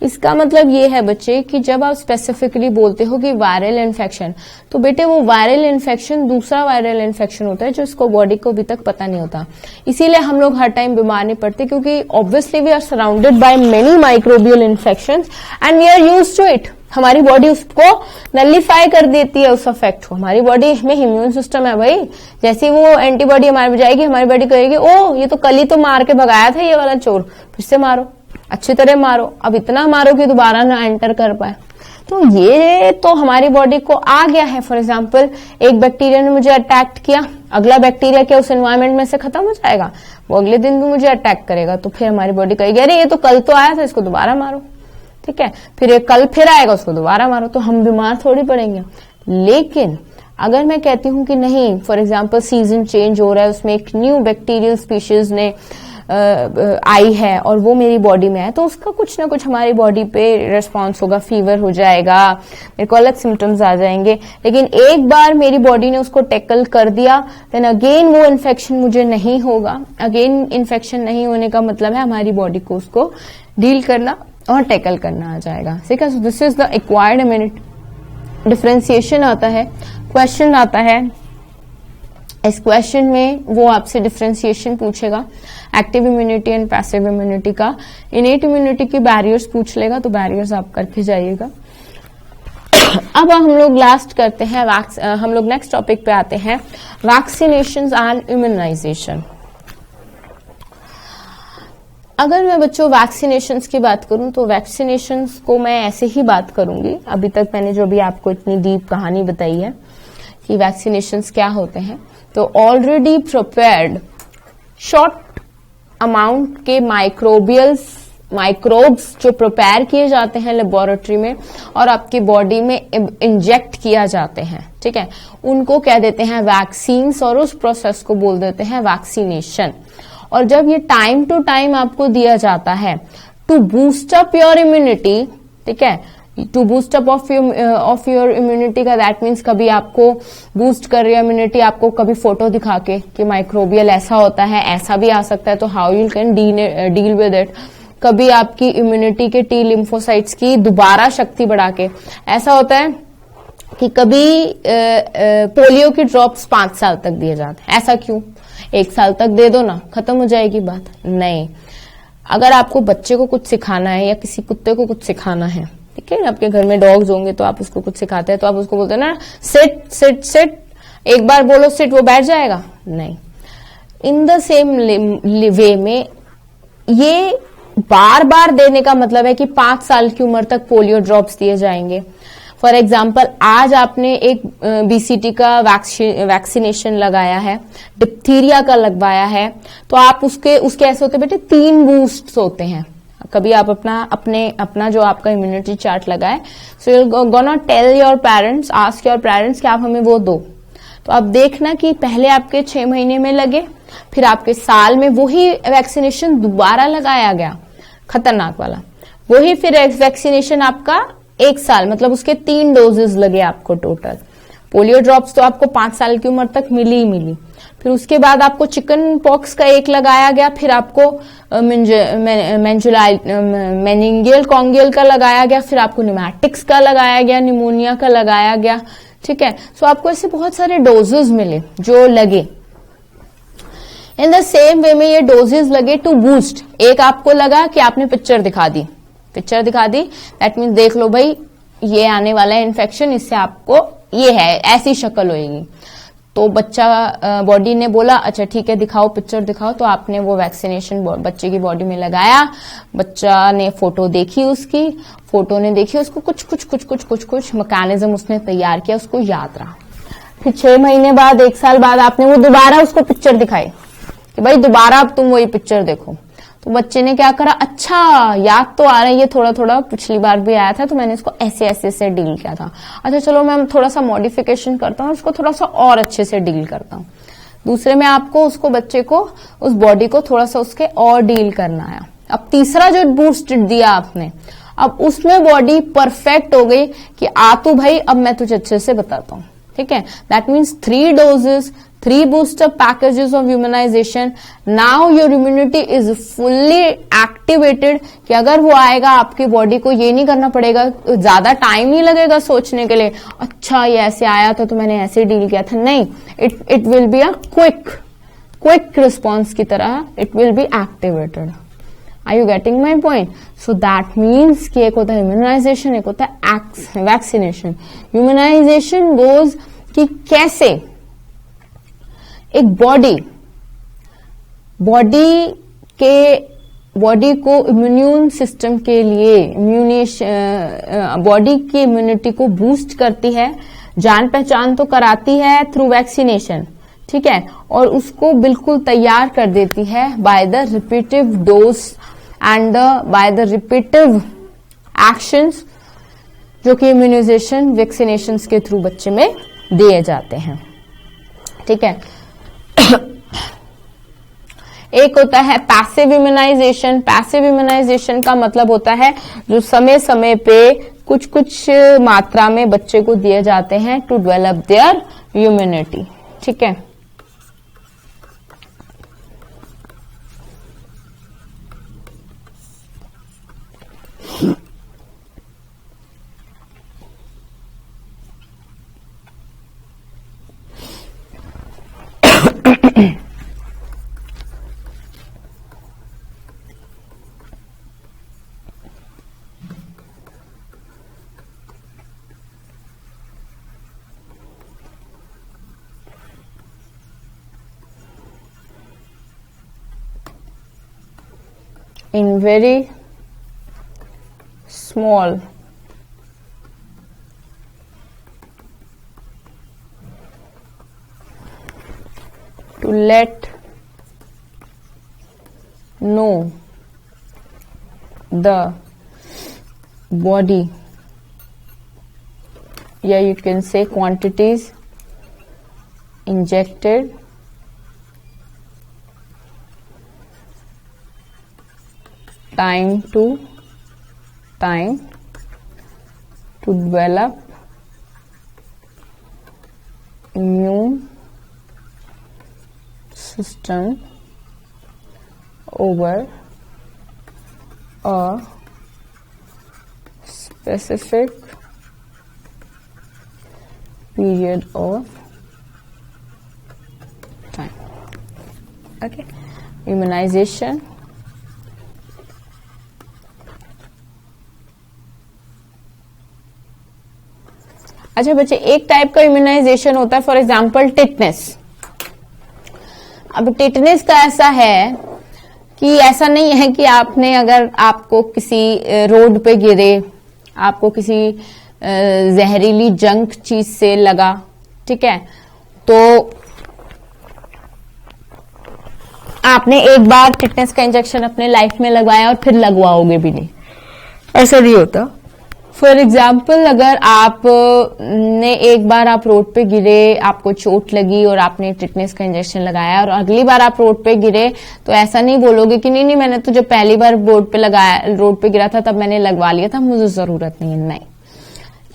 इसका मतलब ये है बच्चे कि जब आप स्पेसिफिकली बोलते हो कि वायरल इन्फेक्शन, तो बेटे वो वायरल इन्फेक्शन दूसरा वायरल इन्फेक्शन होता है जो इसको बॉडी को अभी तक पता नहीं होता। इसीलिए हम लोग हर टाइम बीमार नहीं पड़ते, क्योंकि obviously we are surrounded by many microbial infections and we are used to it. हमारी बॉडी उसको नलिफाई कर देती है उस इफेक्ट को। हमारी बॉडी में इम्यून सिस्टम है भाई, जैसे वो एंटीबॉडी हमारे जाएगी, हमारी बॉडी कहेगी ओ ये तो कल ही तो मार के भगाया था ये वाला चोर, फिर से मारो, अच्छी तरह मारो, अब इतना मारो कि दोबारा ना एंटर कर पाए। तो ये तो हमारी बॉडी को आ गया है। फॉर एग्जाम्पल एक बैक्टीरिया ने मुझे अटैक किया, अगला बैक्टीरिया क्या उस एनवायरमेंट में से खत्म हो जाएगा? वो अगले दिन भी मुझे अटैक करेगा, तो फिर हमारी बॉडी कहेगी अरे ये तो कल तो आया था, इसको दोबारा मारो, ठीक है। फिर ये कल फिर आएगा, उसको दोबारा मारो, तो हम बीमार थोड़ी पड़ेंगे। लेकिन अगर मैं कहती हूं कि नहीं, फॉर एग्जाम्पल सीजन चेंज हो रहा है, उसमें एक न्यू बैक्टीरियल स्पीशीज ने आई है और वो मेरी बॉडी में है, तो उसका कुछ ना कुछ हमारी बॉडी पे रिस्पॉन्स होगा, फीवर हो जाएगा, मेरे को अलग सिम्टम्स आ जाएंगे। लेकिन एक बार मेरी बॉडी ने उसको टैकल कर दिया, देन अगेन वो इन्फेक्शन मुझे नहीं होगा। अगेन इन्फेक्शन नहीं होने का मतलब है हमारी बॉडी को उसको डील करना और टैकल करना आ जाएगा, ठीक है। सो this is the acquired immunity. Differentiation आता है, क्वेश्चन आता है इस क्वेश्चन में वो आपसे डिफरेंशिएशन पूछेगा active immunity and passive immunity का। इनेट इम्यूनिटी की बैरियर्स पूछ लेगा, तो बैरियर्स आप करके जाइएगा। अब हम लोग लास्ट करते हैं, हम लोग नेक्स्ट टॉपिक पे आते हैं, वैक्सीनेशन एंड इम्यूनाइजेशन। अगर मैं बच्चों वैक्सीनेशंस की बात करूं तो वैक्सीनेशंस को मैं ऐसे ही बात करूंगी। अभी तक मैंने जो भी आपको इतनी डीप कहानी बताई है कि वैक्सीनेशंस क्या होते हैं, तो ऑलरेडी प्रिपेयर्ड शॉर्ट अमाउंट के माइक्रोब्स जो प्रिपेयर किए जाते हैं लेबोरेटरी में और आपकी बॉडी में इंजेक्ट किया जाते हैं, ठीक है, उनको कह देते हैं वैक्सीन्स और उस प्रोसेस को बोल देते हैं वैक्सीनेशन। और जब ये टाइम टू टाइम आपको दिया जाता है to boost up your immunity, ठीक है, to boost up of your immunity का दैट मीन्स कभी आपको बूस्ट कर रही है इम्यूनिटी, आपको कभी फोटो दिखा के कि माइक्रोबियल ऐसा होता है, ऐसा भी आ सकता है, तो how you can deal with it. कभी आपकी इम्यूनिटी के टी लिम्फोसाइट्स की दोबारा शक्ति बढ़ा के, ऐसा होता है कि कभी पोलियो की ड्रॉप्स 5 साल तक दिए जाते हैं। ऐसा क्यों? 1 साल तक दे दो ना, खत्म हो जाएगी बात। नहीं, अगर आपको बच्चे को कुछ सिखाना है या किसी कुत्ते को कुछ सिखाना है, ठीक है, आपके घर में डॉग्स होंगे तो आप उसको कुछ सिखाते हैं, तो आप उसको बोलते हैं ना सिट सिट सिट, एक बार बोलो सिट, वो बैठ जाएगा? नहीं। इन द सेम वे में ये बार बार देने का मतलब है कि 5 साल की उम्र तक पोलियो ड्रॉप्स दिए जाएंगे। फॉर एग्जाम्पल, आज आपने एक बीसीटी का वैक्सीनेशन लगाया है, डिप्थीरिया का लगवाया है, तो आप उसके ऐसे होते बेटे 3 बूस्ट होते हैं। कभी आप अपना जो आपका इम्यूनिटी चार्ट लगाए, so you gonna tell your parents, ask your parents कि आप हमें वो दो। तो आप देखना कि पहले आपके 6 महीने में लगे, फिर आपके साल में वही वैक्सीनेशन दोबारा लगाया गया, खतरनाक वाला, वही फिर वैक्सीनेशन आपका 1 साल, मतलब उसके 3 डोजेस लगे आपको टोटल। पोलियो ड्रॉप्स तो आपको 5 साल की उम्र तक मिली ही मिली। फिर उसके बाद आपको चिकन पॉक्स का 1 लगाया गया, फिर आपको मेनिंगियल कॉन्गियल का लगाया गया, फिर आपको न्यूमैटिक्स का लगाया गया, निमोनिया का लगाया गया, ठीक है। सो आपको ऐसे बहुत सारे डोजेस मिले जो लगे। इन द सेम वे में ये डोजेस लगे टू बूस्ट। एक आपको लगा कि आपने पिक्चर दिखा दी, दैट मीन्स देख लो भाई ये आने वाला है इन्फेक्शन, इससे आपको ये है, ऐसी शक्ल होगी। तो बच्चा बॉडी ने बोला अच्छा ठीक है दिखाओ, पिक्चर दिखाओ, तो आपने वो वैक्सीनेशन बच्चे की बॉडी में लगाया। बच्चा ने फोटो देखी, फोटो ने देखी, उसको कुछ मैकेनिज्म उसने तैयार किया, उसको याद रहा। फिर 6 महीने बाद, 1 साल बाद आपने वो दोबारा उसको पिक्चर दिखाई कि भाई दोबारा अब तुम वही पिक्चर देखो। तो बच्चे ने क्या करा, अच्छा याद तो आ रहा है, ये थोड़ा थोड़ा पिछली बार भी आया था, तो मैंने इसको ऐसे डील किया था। अच्छा चलो मैं थोड़ा सा मॉडिफिकेशन करता हूँ, उसको थोड़ा सा और अच्छे से डील करता हूँ। दूसरे में आपको उसको बच्चे को उस बॉडी को थोड़ा सा उसके और डील करना है। अब तीसरा जो बूस्ट दिया आपने, अब उसमें बॉडी परफेक्ट हो गई कि आ तू भाई अब मैं तुझे अच्छे से बताता हूँ, ठीक है। That means 3 doses, 3 booster packages of immunization. Now your immunity is fully activated कि अगर वो आएगा आपकी बॉडी को ये नहीं करना पड़ेगा, ज्यादा टाइम नहीं लगेगा सोचने के लिए, अच्छा ये ऐसे आया था तो मैंने ऐसे डील किया था। नहीं, it will be a quick response की तरह it will be activated. Are you getting my point? So that means कि एक होता है इम्यूनाइजेशन, एक होता है वैक्सीनेशन। इम्यूनाइजेशन गोज कि कैसे एक बॉडी को इम्यून सिस्टम के लिए बॉडी की इम्यूनिटी को बूस्ट करती है, जान पहचान तो कराती है थ्रू वैक्सीनेशन, ठीक है, और उसको बिल्कुल तैयार कर देती है by the repetitive dose and by the repetitive actions जो कि इम्यूनाइजेशन वैक्सीनेशन के थ्रू बच्चे में दिए जाते हैं, ठीक है। एक होता है पैसिव इम्यूनाइजेशन। पैसिव इम्यूनाइजेशन का मतलब होता है जो समय समय पे कुछ मात्रा में बच्चे को दिए जाते हैं टू डेवलप देयर इम्यूनिटी, ठीक है। in very small to let know the body, yeah, you can say quantities injected time to develop immune system over a specific period of time. Okay, immunization. अच्छा बच्चे, एक type का immunisation होता है, for example tetanus. अब tetanus का ऐसा है कि ऐसा नहीं है कि आपने, अगर आपको किसी रोड पे गिरे, आपको किसी जहरीली जंक चीज से लगा, ठीक है, तो आपने एक बार टिटनेस का इंजेक्शन अपने लाइफ में लगवाया और फिर लगवाओगे भी नहीं, ऐसा नहीं होता। फॉर एग्जाम्पल, अगर आप ने एक बार आप रोड पे गिरे, आपको चोट लगी और आपने टिटनेस का इंजेक्शन लगाया, और अगली बार आप रोड पे गिरे तो ऐसा नहीं बोलोगे कि नहीं मैंने तो जब पहली बार रोड पे गिरा था तब मैंने लगवा लिया था, मुझे जरूरत नहीं है। नहीं,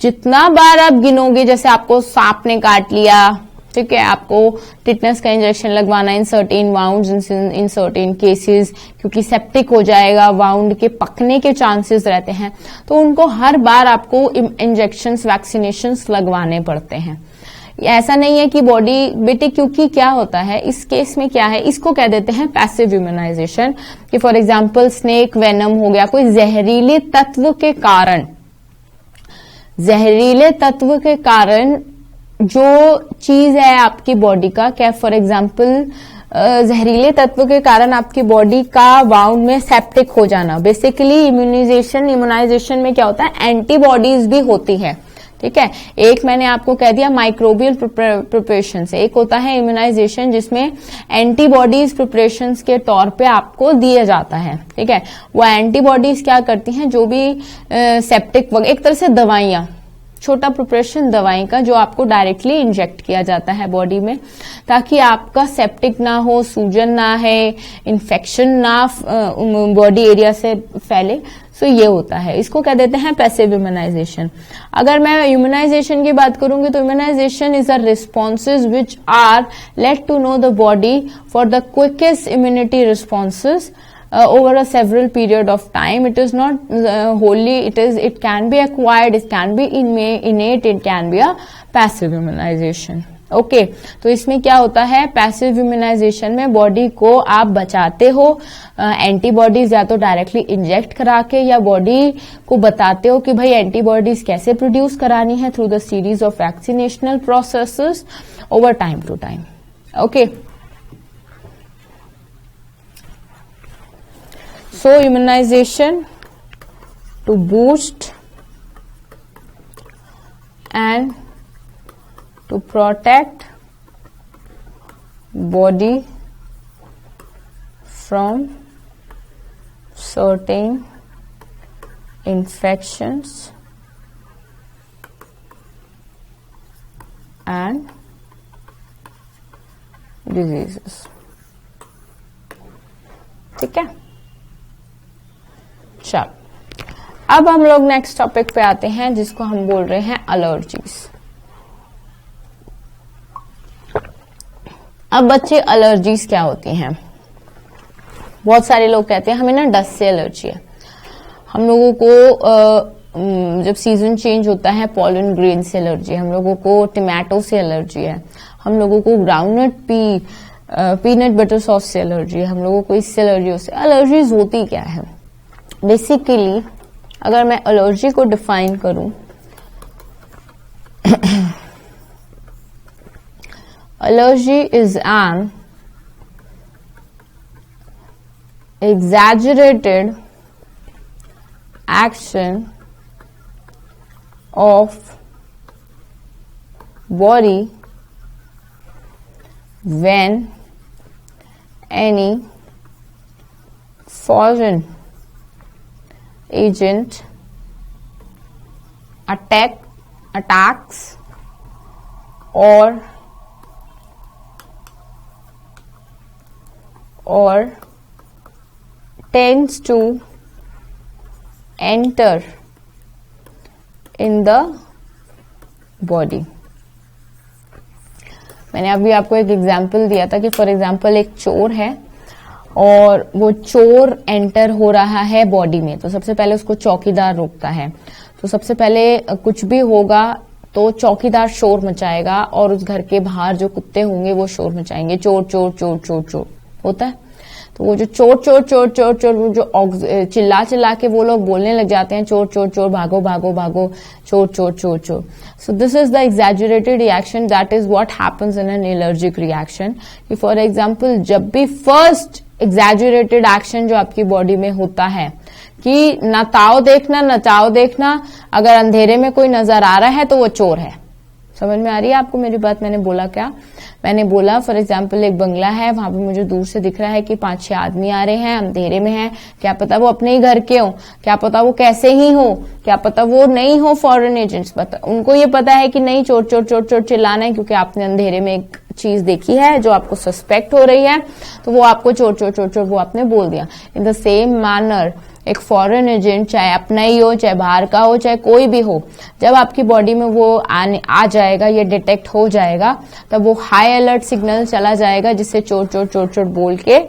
जितना बार आप गिनोगे, जैसे आपको सांप ने काट लिया, ठीक है, आपको टिटनेस का इंजेक्शन लगवाना in certain wounds, in certain cases, क्योंकि सेप्टिक हो जाएगा, वाउंड के पकने के चांसेस रहते हैं, तो उनको हर बार आपको इंजेक्शंस, वैक्सीनेशंस लगवाने पड़ते हैं। ऐसा नहीं है कि बॉडी बेटे, क्योंकि क्या होता है इस केस में, क्या है, इसको कह देते हैं पैसिव इम्यूनाइजेशन। कि फॉर एग्जाम्पल स्नेक वेनम हो गया, कोई जहरीले तत्व के कारण जो चीज है आपकी बॉडी का, क्या फॉर एग्जाम्पल जहरीले तत्व के कारण आपकी बॉडी का वाउंड में सेप्टिक हो जाना। बेसिकली इम्यूनाइजेशन में क्या होता है, एंटीबॉडीज भी होती है, ठीक है। एक मैंने आपको कह दिया माइक्रोबियल प्रिपरेशन से, एक होता है इम्यूनाइजेशन जिसमें एंटीबॉडीज प्रिपरेशन के तौर पे आपको दिया जाता है, ठीक है। वो एंटीबॉडीज क्या करती हैं, जो भी सेप्टिक, एक तरह से दवाइयां, छोटा प्रिपरेशन दवाई का, जो आपको डायरेक्टली इंजेक्ट किया जाता है बॉडी में, ताकि आपका सेप्टिक ना हो, सूजन ना है, इन्फेक्शन ना बॉडी एरिया से फैले। सो ये होता है, इसको कह देते हैं पैसिव इम्यूनाइजेशन। अगर मैं इम्यूनाइजेशन की बात करूंगी तो immunization is a responses which are late to know the body for the quickest immunity responses over a several period of time. It is not wholly, it can be acquired, it can be innate, it can be a passive immunization. Okay, तो इसमें क्या होता है, passive immunisation में body को आप बचाते हो एंटीबॉडीज या तो डायरेक्टली इंजेक्ट करा के, या बॉडी को बताते हो कि भाई एंटीबॉडीज कैसे प्रोड्यूस करानी है through the series of vaccinational processes over time to time. Okay, so immunization to boost and to protect body from certain infections and diseases। ठीक है, चल अब हम लोग नेक्स्ट टॉपिक पे आते हैं, जिसको हम बोल रहे हैं एलर्जीज। अब बच्चे, एलर्जीज क्या होती हैं? बहुत सारे लोग कहते हैं हमें ना डस्ट से एलर्जी है। हम लोगों को जब सीजन चेंज होता है पॉलन ग्रेन से एलर्जी है, हम लोगों को टमाटो से एलर्जी है, हम लोगों को ग्राउंडनट पीनट बटर सॉस से एलर्जी है, हम लोगों को इससे एलर्जी हो। एलर्जीज होती क्या है? बेसिकली अगर मैं एलर्जी को डिफाइन करूं, allergy is an exaggerated action of body when any foreign agent attacks or tends to enter in the body. मैंने अभी आपको एक एग्जाम्पल दिया था कि फॉर एग्जाम्पल एक चोर है और वो चोर एंटर हो रहा है बॉडी में, तो सबसे पहले उसको चौकीदार रोकता है। तो सबसे पहले कुछ भी होगा तो चौकीदार शोर मचाएगा और उस घर के बाहर जो कुत्ते होंगे वो शोर मचाएंगे, चोर चोर चोर चोर चोर होता है। तो वो जो चोर चोर चोर चोर चोर वो जो चिल्ला चिल्ला के वो लोग बोलने लग जाते हैं, चोर चोर चोर भागो भागो भागो, चोर चोर चोर चोर। So this is the exaggerated reaction, that is what happens in an allergic reaction. कि फॉर एग्जांपल जब भी फर्स्ट एग्जैजुरेटेड एक्शन जो आपकी बॉडी में होता है कि ना ताव देखना ना चाव देखना, अगर अंधेरे में कोई नजर आ रहा है तो वो चोर है। समझ में आ रही है आपको मेरी बात? मैंने बोला क्या? मैंने बोला फॉर एग्जाम्पल एक बंगला है, वहां पे मुझे दूर से दिख रहा है कि 5-6 आदमी आ रहे हैं, अंधेरे में हैं, क्या पता वो अपने ही घर के हो, क्या पता वो कैसे ही हो, क्या पता वो नहीं हो फॉरेन एजेंट्स, पता उनको ये पता है कि नहीं चोर चोर चोर चोर चिल्लाना है क्योंकि आपने अंधेरे में एक चीज देखी है जो आपको सस्पेक्ट हो रही है, तो वो आपको चोर चोर चोर चोर वो आपने बोल दिया। इन द सेम मैनर एक फॉरेन एजेंट चाहे अपना ही हो चाहे बाहर का हो चाहे कोई भी हो, जब आपकी बॉडी में वो आ जाएगा, ये डिटेक्ट हो जाएगा, तब वो हाई अलर्ट सिग्नल चला जाएगा जिससे चोर चोर चोर चोर बोल के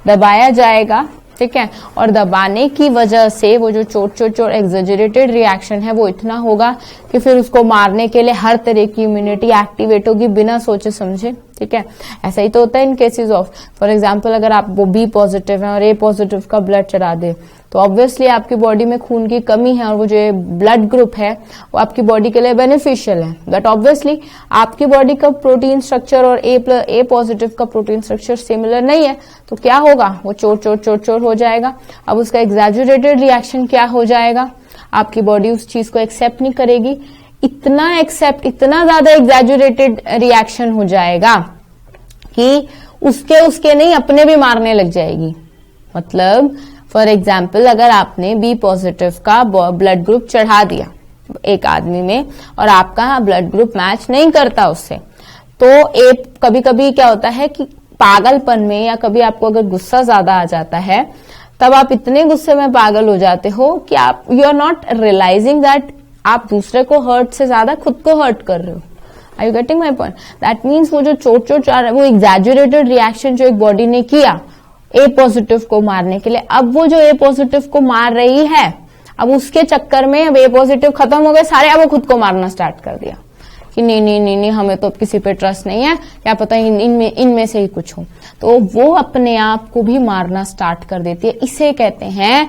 दबाया जाएगा। ठीक है, और दबाने की वजह से वो जो चोर चोर चोर एग्जैजरेटेड रिएक्शन है वो इतना होगा कि फिर उसको मारने के लिए हर तरह की इम्यूनिटी एक्टिवेट होगी बिना सोचे समझे। ठीक है, ऐसा ही तो होता है इन केसेस ऑफ फॉर एग्जांपल अगर आप वो बी पॉजिटिव है और ए पॉजिटिव का ब्लड चढ़ा दे तो ऑब्वियसली आपकी बॉडी में खून की कमी है और वो जो ब्लड ग्रुप है वो आपकी बॉडी के लिए बेनिफिशियल है, बट ऑब्वियसली आपकी बॉडी का प्रोटीन स्ट्रक्चर और ए पॉजिटिव का प्रोटीन स्ट्रक्चर सिमिलर नहीं है, तो क्या होगा? वो चोर चोर चोर चोर हो जाएगा। अब उसका एग्जैजुरेटेड रिएक्शन क्या हो जाएगा? आपकी बॉडी उस चीज को एक्सेप्ट नहीं करेगी, इतना ज्यादा एग्जैजुरेटेड रिएक्शन हो जाएगा कि उसके नहीं अपने भी मारने लग जाएगी। मतलब फॉर एग्जाम्पल अगर आपने बी पॉजिटिव का ब्लड ग्रुप चढ़ा दिया एक आदमी में और आपका ब्लड ग्रुप मैच नहीं करता उससे, तो कभी कभी क्या होता है कि पागलपन में या कभी आपको अगर गुस्सा ज्यादा आ जाता है तब आप इतने गुस्से में पागल हो जाते हो कि आप you are not realising that आप दूसरे को हर्ट से ज्यादा खुद को हर्ट कर रहे हो। Are you getting my point? That means वो जो चोट वो एग्जैजुरेटेड रिएक्शन जो एक बॉडी ने किया ए पॉजिटिव को मारने के लिए, अब वो जो ए पॉजिटिव को मार रही है, अब उसके चक्कर में अब ए पॉजिटिव खत्म हो गए सारे, अब वो खुद को मारना स्टार्ट कर दिया कि नहीं हमें तो किसी पे ट्रस्ट नहीं है, क्या पता इनमें से ही कुछ हो, तो वो अपने आप को भी मारना स्टार्ट कर देती है। इसे कहते हैं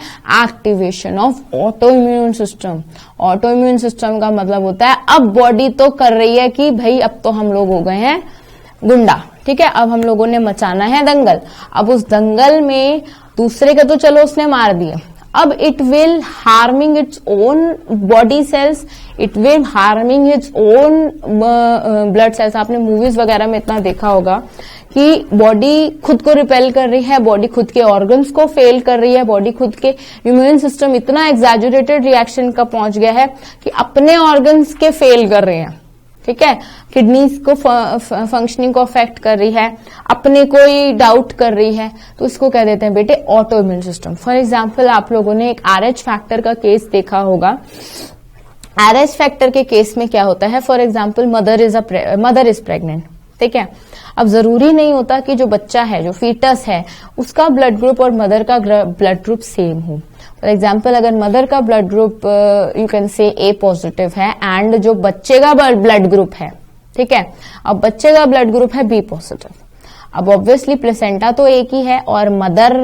activation of auto immune system. Auto immune system का मतलब होता है अब बॉडी तो कर रही है कि भाई अब तो हम लोग हो गए हैं गुंडा, ठीक है, अब हम लोगों ने मचाना है दंगल। अब उस दंगल में दूसरे का तो चलो उसने मार दिया, अब it will harming its own body cells, it will harming its own blood cells. आपने मूवीज वगैरह में इतना देखा होगा कि बॉडी खुद को रिपेल कर रही है, बॉडी खुद के ऑर्गन्स को फेल कर रही है, बॉडी खुद के इम्यून सिस्टम इतना एग्जैजुरेटेड रिएक्शन का पहुंच गया है कि अपने ऑर्गन्स के फेल कर रहे हैं। ठीक है, किडनीज को फंक्शनिंग को अफेक्ट कर रही है, अपने को ही डाउट कर रही है, तो इसको कह देते हैं बेटे auto immune system. For example आप लोगों ने एक RH फैक्टर का केस देखा होगा। RH फैक्टर के केस में क्या होता है, for example mother is pregnant, ठीक है। अब जरूरी नहीं होता कि जो बच्चा है, जो फीटस है, उसका ब्लड ग्रुप और मदर का ब्लड ग्रुप सेम हो। फॉर एग्जाम्पल अगर मदर का ब्लड ग्रुप यू कैन से ए पॉजिटिव है एंड जो बच्चे का ब्लड ग्रुप है, ठीक है, अब बच्चे का ब्लड ग्रुप है बी पॉजिटिव, अब ऑब्वियसली प्लेसेंटा तो एक ही है और मदर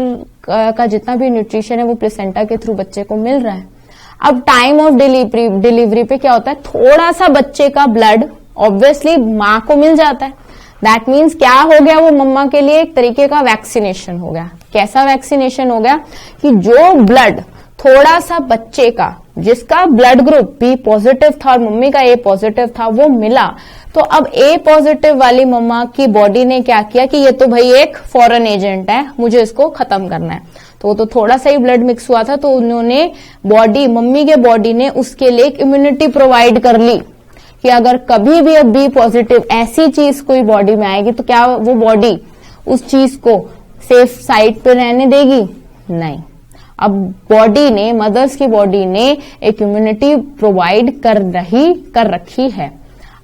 का जितना भी न्यूट्रिशन है वो प्लेसेंटा के थ्रू बच्चे को मिल रहा है। अब टाइम ऑफ डिलीवरी पे क्या होता है, थोड़ा सा बच्चे का ब्लड ऑब्वियसली माँ को मिल जाता है। दैट मीन्स क्या हो गया, वो मम्मा के लिए एक तरीके का वैक्सीनेशन हो गया। कैसा वैक्सीनेशन हो गया कि जो ब्लड थोड़ा सा बच्चे का, जिसका ब्लड ग्रुप बी पॉजिटिव था और मम्मी का ए पॉजिटिव था, वो मिला, तो अब ए पॉजिटिव वाली मम्मा की बॉडी ने क्या किया कि ये तो भाई एक फॉरेन एजेंट है, मुझे इसको खत्म करना है। तो वो तो थोड़ा सा ही ब्लड मिक्स हुआ था, तो उन्होंने बॉडी, मम्मी के बॉडी ने उसके लिए एक इम्यूनिटी प्रोवाइड कर ली कि अगर कभी भी अब बी पॉजिटिव ऐसी चीज कोई बॉडी में आएगी तो क्या वो बॉडी उस चीज को सेफ साइड पे रहने देगी? नहीं। अब बॉडी ने, मदर्स की बॉडी ने एक इम्यूनिटी प्रोवाइड कर रखी है।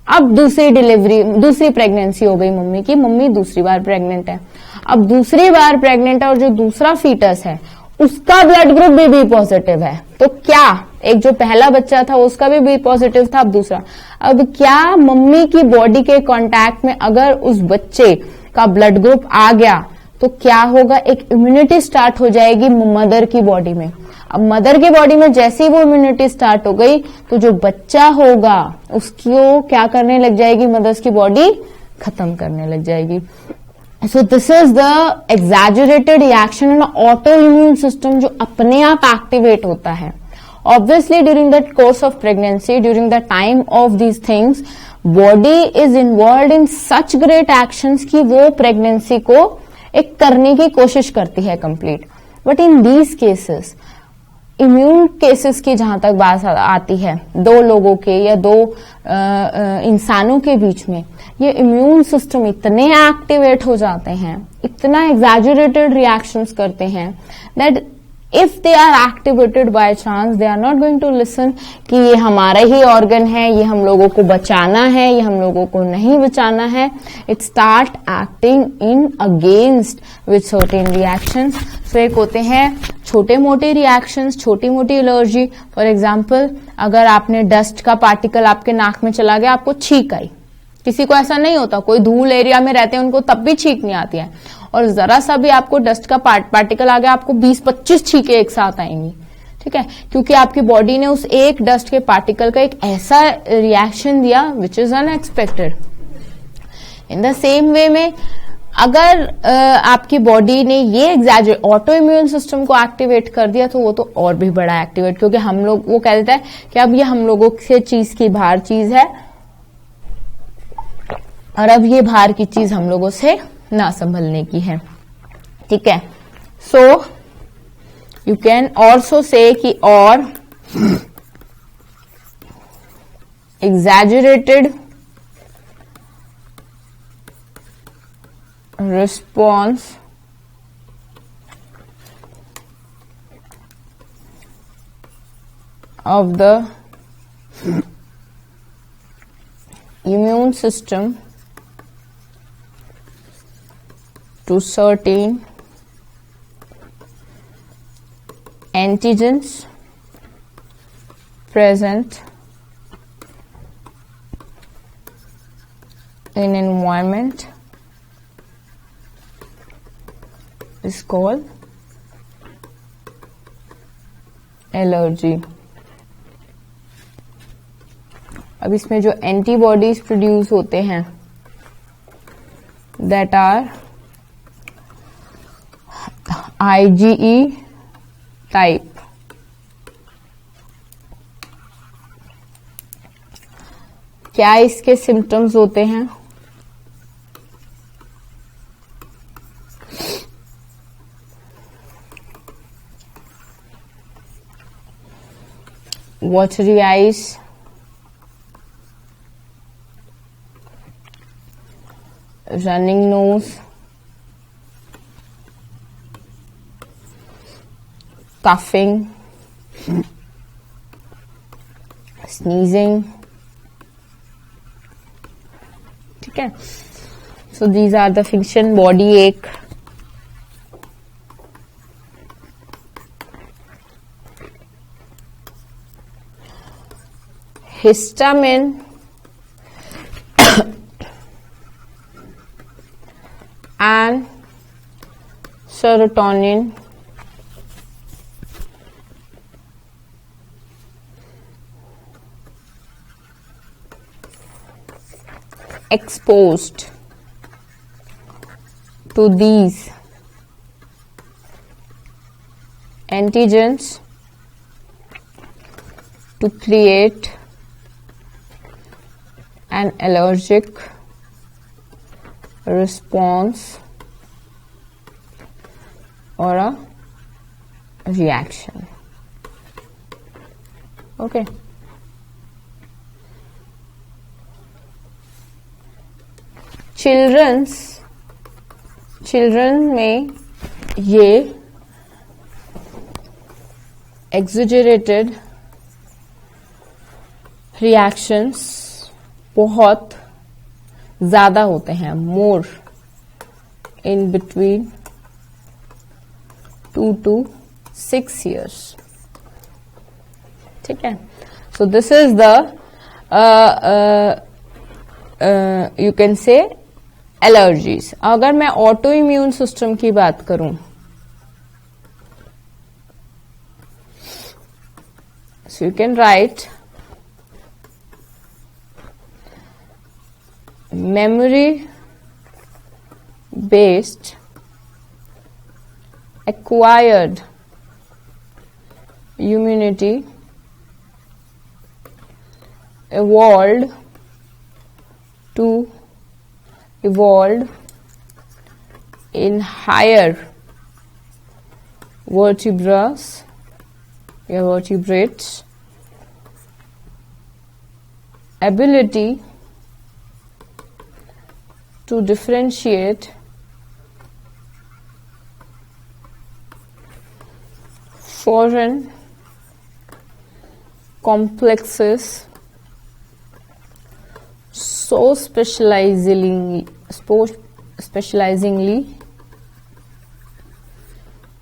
अब दूसरी प्रेगनेंसी हो गई मम्मी की, मम्मी दूसरी बार प्रेग्नेंट है। अब दूसरी बार प्रेग्नेंट है और जो दूसरा फीटस है उसका ब्लड ग्रुप भी बी पॉजिटिव है, तो क्या एक जो पहला बच्चा था उसका भी बी पॉजिटिव था, अब दूसरा, अब क्या मम्मी की बॉडी के कांटेक्ट में अगर उस बच्चे का ब्लड ग्रुप आ गया तो क्या होगा? एक इम्यूनिटी स्टार्ट हो जाएगी मदर की बॉडी में। अब मदर की बॉडी में जैसे ही वो इम्यूनिटी स्टार्ट हो गई तो जो बच्चा होगा उसको क्या करने लग जाएगी? मदर्स की बॉडी खत्म करने लग जाएगी। सो this is the exaggerated reaction in auto immune system जो अपने आप एक्टिवेट होता है। Obviously, during that course of pregnancy, during the time of these things, body is involved in such great actions कि वो pregnancy को एक करने की कोशिश करती है complete. But in these cases, immune cases की जहां तक बात आती है, दो लोगों के या दो इंसानों के बीच में, ये इम्यून सिस्टम इतने एक्टिवेट हो जाते हैं, इतना एग्जैजरेटेड रिएक्शंस करते हैं that if they are activated by chance, they are not going to listen कि ये हमारा ही ऑर्गन है, ये हम लोगों को बचाना है, ये हम लोगों को नहीं बचाना है। It start acting in against with certain reactions. So एक होते हैं छोटे मोटे रिएक्शंस, छोटी मोटी एलर्जी। फॉर एग्जाम्पल, अगर आपने डस्ट का पार्टिकल आपके नाक में चला गया, आपको छींक आई। किसी को ऐसा नहीं होता, कोई धूल एरिया में रहते हैं उनको तब भी छींक नहीं आती है, और जरा सा भी आपको डस्ट का पार्टिकल आ गया, आपको 20-25 छींके एक साथ आएंगी। ठीक है, क्योंकि आपकी बॉडी ने उस एक डस्ट के पार्टिकल का एक ऐसा रिएक्शन दिया which is unexpected. In the same way में अगर आपकी बॉडी ने ये ऑटो इम्यून सिस्टम को एक्टिवेट कर दिया तो वो तो और भी बड़ा एक्टिवेट, क्योंकि हम लोग, वो कह देता है कि अब ये हम लोगों से चीज की बाहर चीज है और अब ये बाहर की चीज हम लोगों से ना संभलने की है। ठीक है, so you can also say कि और exaggerated response of the immune system to certain antigens present in environment is called allergy. अब इसमें जो एंटीबॉडीज प्रोड्यूस होते हैं दैट आर IgE टाइप। क्या इसके सिम्टम्स होते हैं? watery eyes, running nose, coughing, sneezing. ठीक है, so these are the fiction. body ache, histamine and serotonin exposed to these antigens to create an allergic response or a reaction. Okay. Children में ये एक्सुजरेटेड reactions बहुत ज्यादा होते हैं, मोर in between 2 to 6 years. ठीक है. सो this is the you can से allergies. अगर मैं ऑटो इम्यून सिस्टम की बात करूं, so you can write memory based acquired immunity evolved in higher vertebrates ability to differentiate foreign complexes so specializingly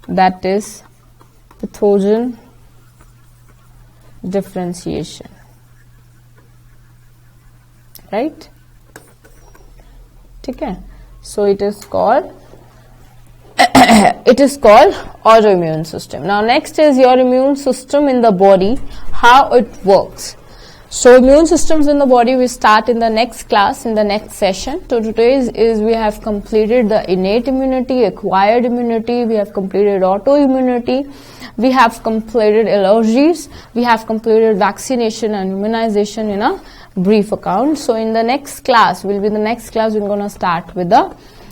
that is pathogen differentiation. Right? ठीक है. So it is called autoimmune system. Now next is your immune system in the body, how it works. So immune systems in the body we start in the next class, in the next session. So today is we have completed the innate immunity, acquired immunity, we have completed autoimmunity, we have completed allergies, we have completed vaccination and immunization in a brief account. So in the next class, we're going to start with the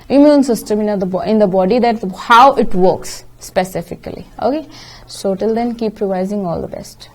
immune system in the body, that how it works specifically. Okay. So till then, keep revising. All the best.